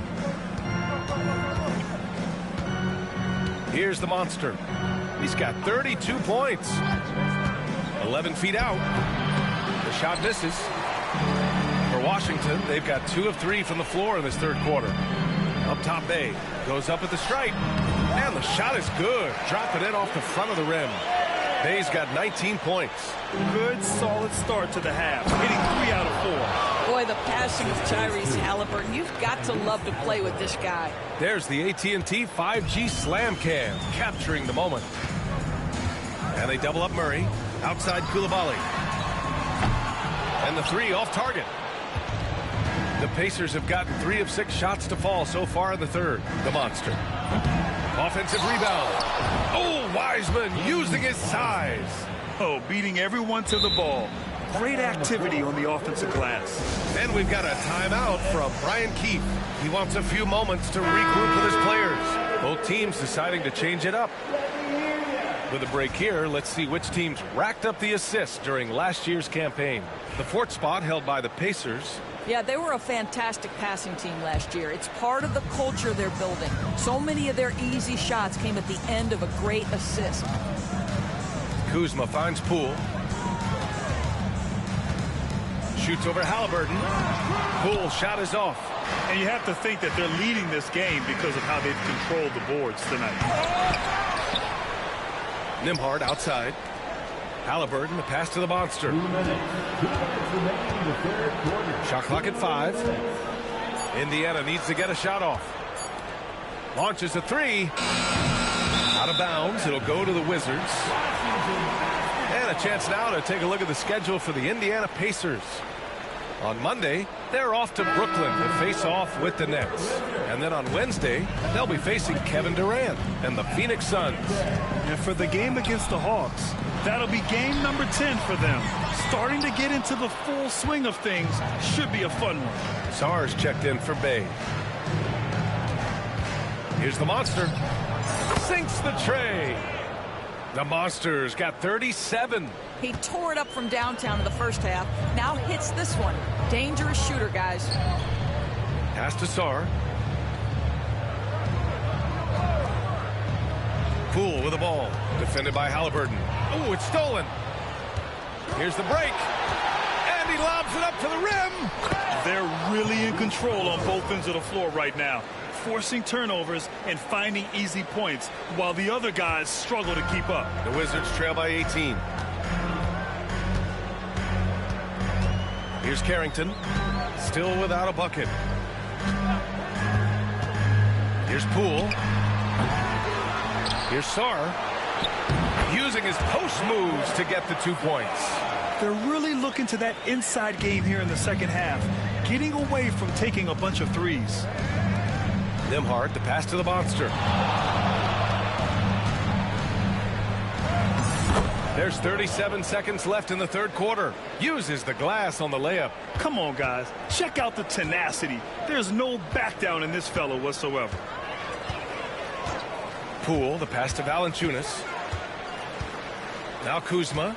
Here's the monster. He's got 32 points. 11 feet out. The shot misses. For Washington, they've got 2 of 3 from the floor in this third quarter. Up top, Bay goes up at the stripe. And the shot is good. Dropping it off the front of the rim. Bay's got 19 points. Good, solid start to the half. Hitting 3 out of 4. Boy, the passing of Tyrese Halliburton. You've got to love to play with this guy. There's the AT&T 5G Slam Cam, capturing the moment. And they double up Murray. Outside Coulibaly. And the 3 off target. The Pacers have gotten 3 of 6 shots to fall so far in the third. The monster. Offensive rebound. Oh, Wiseman using his size. Oh, beating everyone to the ball. Great activity on the offensive glass. And we've got a timeout from Brian Keefe. He wants a few moments to regroup with his players. Both teams deciding to change it up. With a break here, let's see which teams racked up the assists during last year's campaign. The 4th spot held by the Pacers. Yeah, they were a fantastic passing team last year. It's part of the culture they're building. So many of their easy shots came at the end of a great assist. Kuzma finds Poole. Shoots over Halliburton. Poole shot is off. And you have to think that they're leading this game because of how they've controlled the boards tonight. Nembhard outside. Halliburton, the pass to the monster. Shot clock at 5. Indiana needs to get a shot off. Launches a 3. Out of bounds. It'll go to the Wizards. And a chance now to take a look at the schedule for the Indiana Pacers. On Monday, they're off to Brooklyn to face off with the Nets. And then on Wednesday, they'll be facing Kevin Durant and the Phoenix Suns. And for the game against the Hawks, that'll be game number 10 for them. Starting to get into the full swing of things. Should be a fun one. Sars checked in for Bay. Here's the monster. Sinks the tray. The Monsters got 37. He tore it up from downtown in the first half. Now hits this one. Dangerous shooter, guys. Pass to Sar. Poole with the ball. Defended by Halliburton. Oh, it's stolen. Here's the break. And he lobs it up to the rim. They're really in control on both ends of the floor right now, forcing turnovers and finding easy points while the other guys struggle to keep up. The Wizards trail by 18. Here's Carrington, still without a bucket. Here's Poole. Here's Sar, using his post moves to get the 2 points. They're really looking to that inside game here in the second half, getting away from taking a bunch of threes. Nembhard, the pass to the monster. There's 37 seconds left in the third quarter. Uses the glass on the layup. Come on, guys. Check out the tenacity. There's no back down in this fellow whatsoever. Poole, the pass to Valanciunas. Now Kuzma.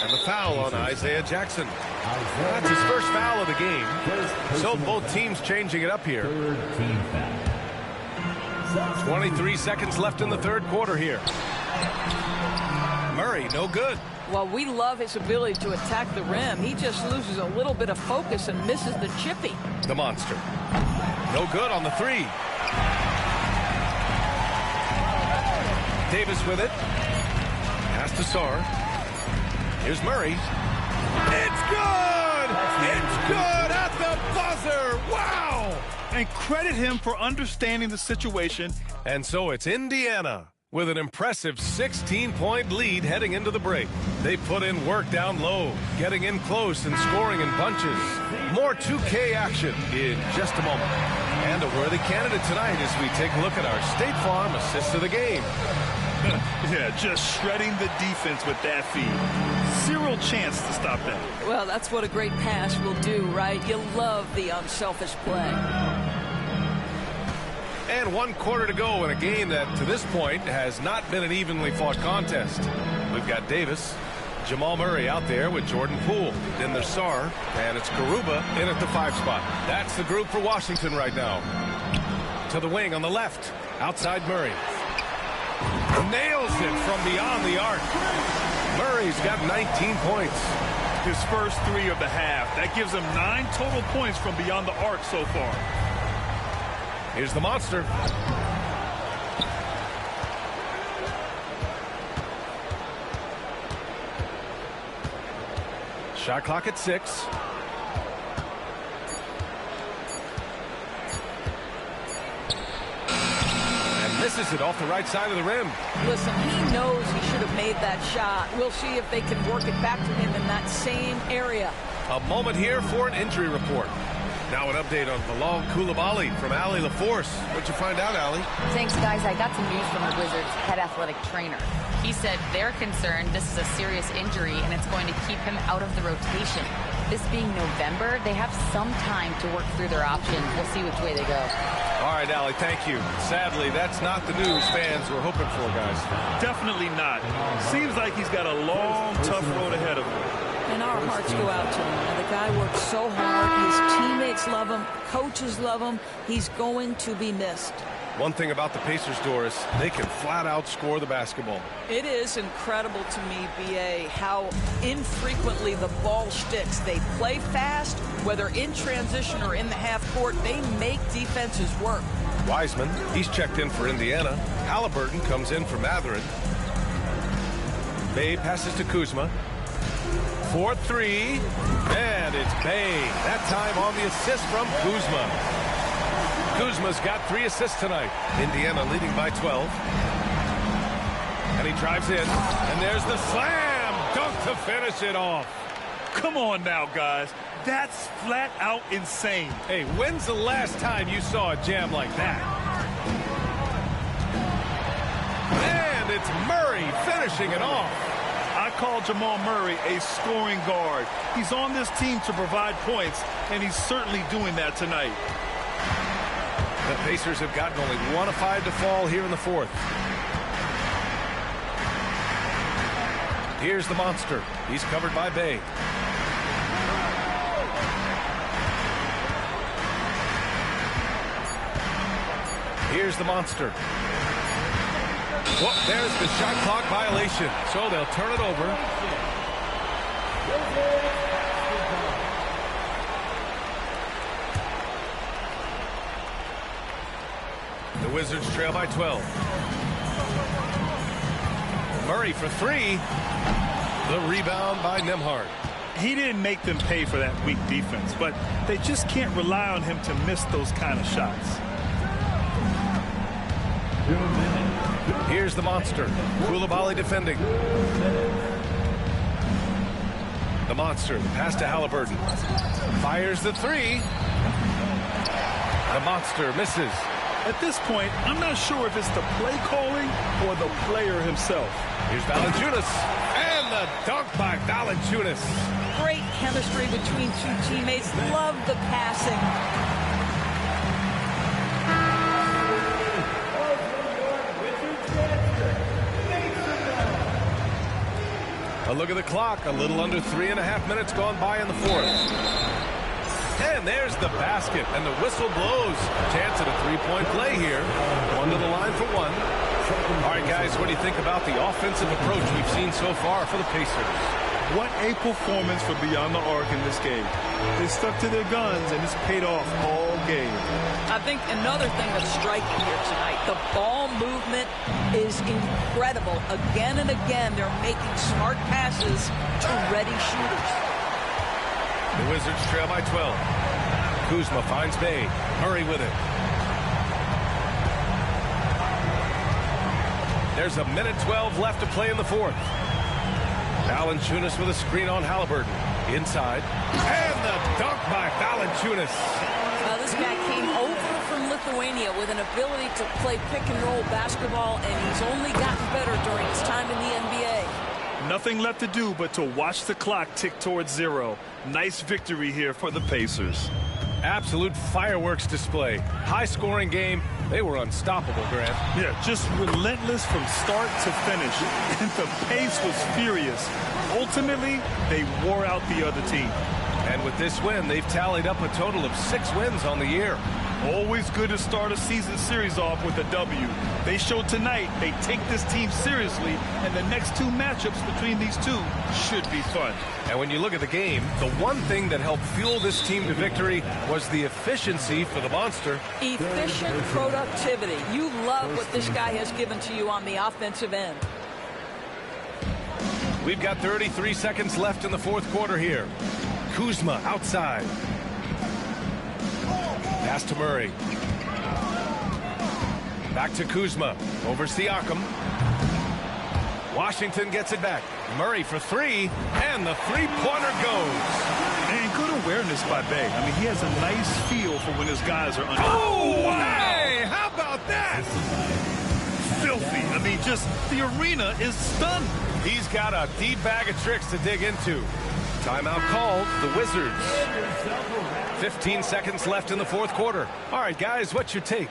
And the foul on Isaiah Jackson. That's his first foul of the game. So both teams changing it up here. 23 seconds left in the third quarter here. Murray, no good. Well, we love his ability to attack the rim. He just loses a little bit of focus and misses the chippy. The monster. No good on the 3. Davis with it. Pass to Sar. Here's Murray. It's good! It's good at the buzzer! Wow! And credit him for understanding the situation. And so it's Indiana with an impressive 16-point lead heading into the break. They put in work down low, getting in close and scoring in bunches. More 2K action in just a moment. And a worthy candidate tonight as we take a look at our State Farm assist of the game. Yeah, just shredding the defense with that feed. Zero chance to stop that. Well, that's what a great pass will do, right? You love the unselfish play. And 1 quarter to go in a game that, to this point, has not been an evenly fought contest. We've got Davis, Jamal Murray out there with Jordan Poole. Then there's Sarr, and it's Garuba in at the 5 spot. That's the group for Washington right now. To the wing on the left. Outside Murray. Nails it from beyond the arc. Murray's got 19 points. His first 3 of the half. That gives him 9 total points from beyond the arc so far. Here's the monster. Shot clock at 6. And misses it off the right side of the rim. Listen, he knows he should have made that shot. We'll see if they can work it back to him in that same area. A moment here for an injury report. Now an update on Bilal Coulibaly from Allie LaForce. What'd you find out, Allie? Thanks, guys. I got some news from the Wizards' head athletic trainer. He said they're concerned this is a serious injury and it's going to keep him out of the rotation. This being November, they have some time to work through their options. We'll see which way they go. All right, Allie, thank you. Sadly, that's not the news fans were hoping for, guys. Definitely not. Seems like he's got a long, tough road ahead of him. And our hearts go out to him. And the guy worked so hard. His teammates love him. Coaches love him. He's going to be missed. One thing about the Pacers, Doris, they can flat out score the basketball. It is incredible to me, B.A., how infrequently the ball sticks. They play fast, whether in transition or in the half court. They make defenses work. Wiseman, he's checked in for Indiana. Halliburton comes in for Matherin. Bay passes to Kuzma. 4-3, and it's Bay. That time on the assist from Kuzma. Kuzma's got 3 assists tonight. Indiana leading by 12. And he drives in, and there's the slam dunk to finish it off. Come on now, guys. That's flat out insane. Hey, when's the last time you saw a jam like that? And it's Murray finishing it off. I call Jamal Murray a scoring guard. He's on this team to provide points, and he's certainly doing that tonight. The Pacers have gotten only 1 of 5 to fall here in the 4th. Here's the monster. He's covered by Bay. Here's the monster. Well, there's the shot clock violation. So they'll turn it over. The Wizards trail by 12. Murray for 3. The rebound by Nembhard. He didn't make them pay for that weak defense, but they just can't rely on him to miss those kind of shots. Here's the monster. Coulibaly defending. The monster. Pass to Halliburton. Fires the 3. The monster misses. At this point, I'm not sure if it's the play calling or the player himself. Here's Valanciunas. And the dunk by Valanciunas. Great chemistry between 2 teammates. Love the passing. A look at the clock. A little under 3.5 minutes gone by in the 4th. And there's the basket, and the whistle blows. Chance at a 3-point play here. 1 to the line for 1. All right, guys, what do you think about the offensive approach we've seen so far for the Pacers? What a performance for beyond the arc in this game. They stuck to their guns, and it's paid off all game. I think another thing that's striking here tonight, the ball movement is incredible. Again and again, they're making smart passes to ready shooters. The Wizards trail by 12. Kuzma finds Bay. Murray with it. There's a minute 12 left to play in the 4th. Valanciunas with a screen on Halliburton. Inside. And the dunk by Valanciunas. This guy came over from Lithuania with an ability to play pick-and-roll basketball, and he's only gotten better during his time in the NBA. Nothing left to do but to watch the clock tick towards 0. Nice victory here for the Pacers. Absolute fireworks display. High-scoring game. They were unstoppable, Grant. Yeah, just relentless from start to finish. And the pace was furious. Ultimately, they wore out the other team. And with this win, they've tallied up a total of 6 wins on the year. Always good to start a season series off with a W. They showed tonight they take this team seriously, and the next 2 matchups between these two should be fun. And when you look at the game, the one thing that helped fuel this team to victory was the efficiency for the Monster. Efficient productivity. You love what this guy has given to you on the offensive end. We've got 33 seconds left in the 4th quarter here. Kuzma outside. Pass to Murray. Back to Kuzma. Over Siakam. Washington gets it back. Murray for 3, and the 3-pointer goes. And good awareness by Bay. I mean, he has a nice feel for when his guys are under. Oh, hey! How about that? Filthy. I mean, just the arena is stunned. He's got a deep bag of tricks to dig into. Timeout called. The Wizards. 15 seconds left in the 4th quarter. All right, guys, what's your take?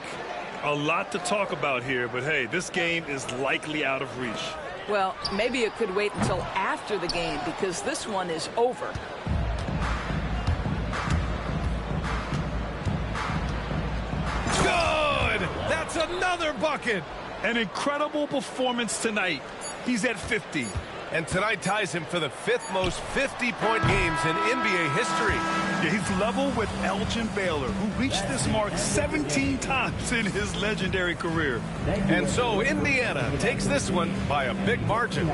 A lot to talk about here, but hey, this game is likely out of reach. Well, maybe it could wait until after the game because this one is over. Good! That's another bucket! An incredible performance tonight. He's at 50. And tonight ties him for the 5th most 50-point games in NBA history. Yeah, he's level with Elgin Baylor, who reached this mark 17 times in his legendary career. And so Indiana takes this one by a big margin.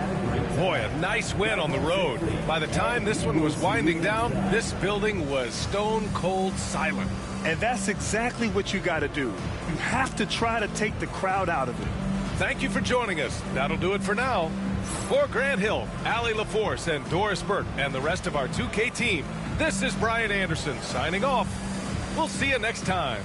Boy, a nice win on the road. By the time this one was winding down, this building was stone cold silent. And that's exactly what you got to do. You have to try to take the crowd out of it. Thank you for joining us. That'll do it for now. For Grant Hill, Allie LaForce, and Doris Burke, and the rest of our 2K team, this is Brian Anderson signing off. We'll see you next time.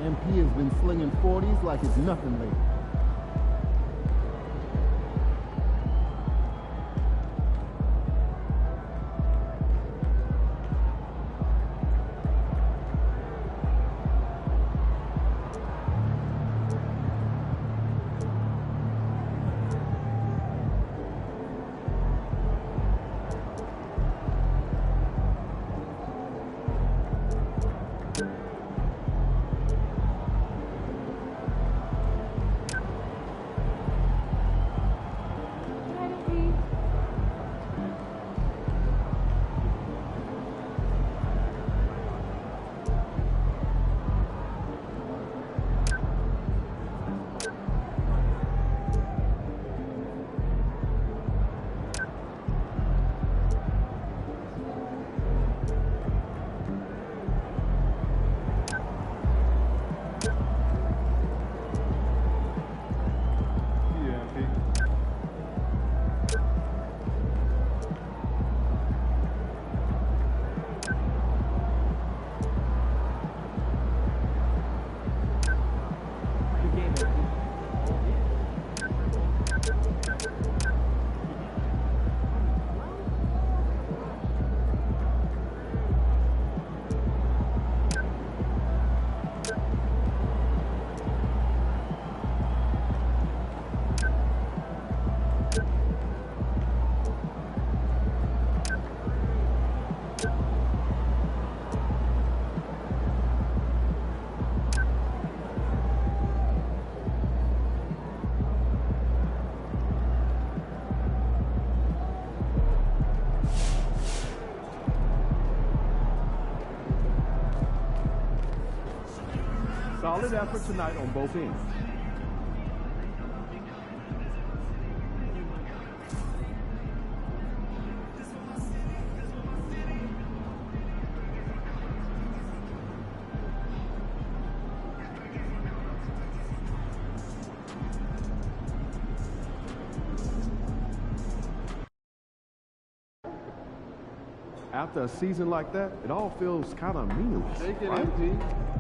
MP has been slinging 40s like it's nothing lately. Solid effort tonight on both ends. After a season like that, it all feels kind of meaningless. Take it, right? MP.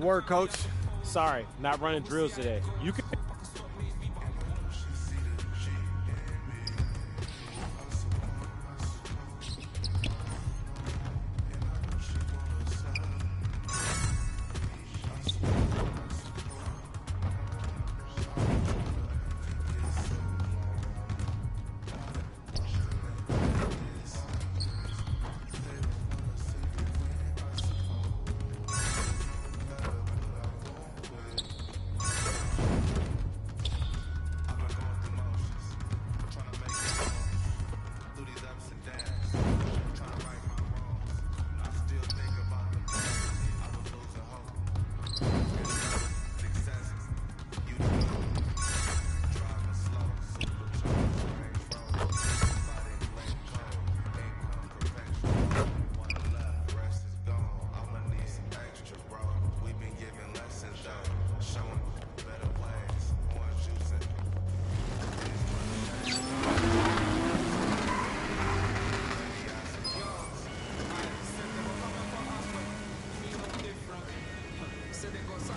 work, Coach. Sorry, not running drills today. You can. Se te goza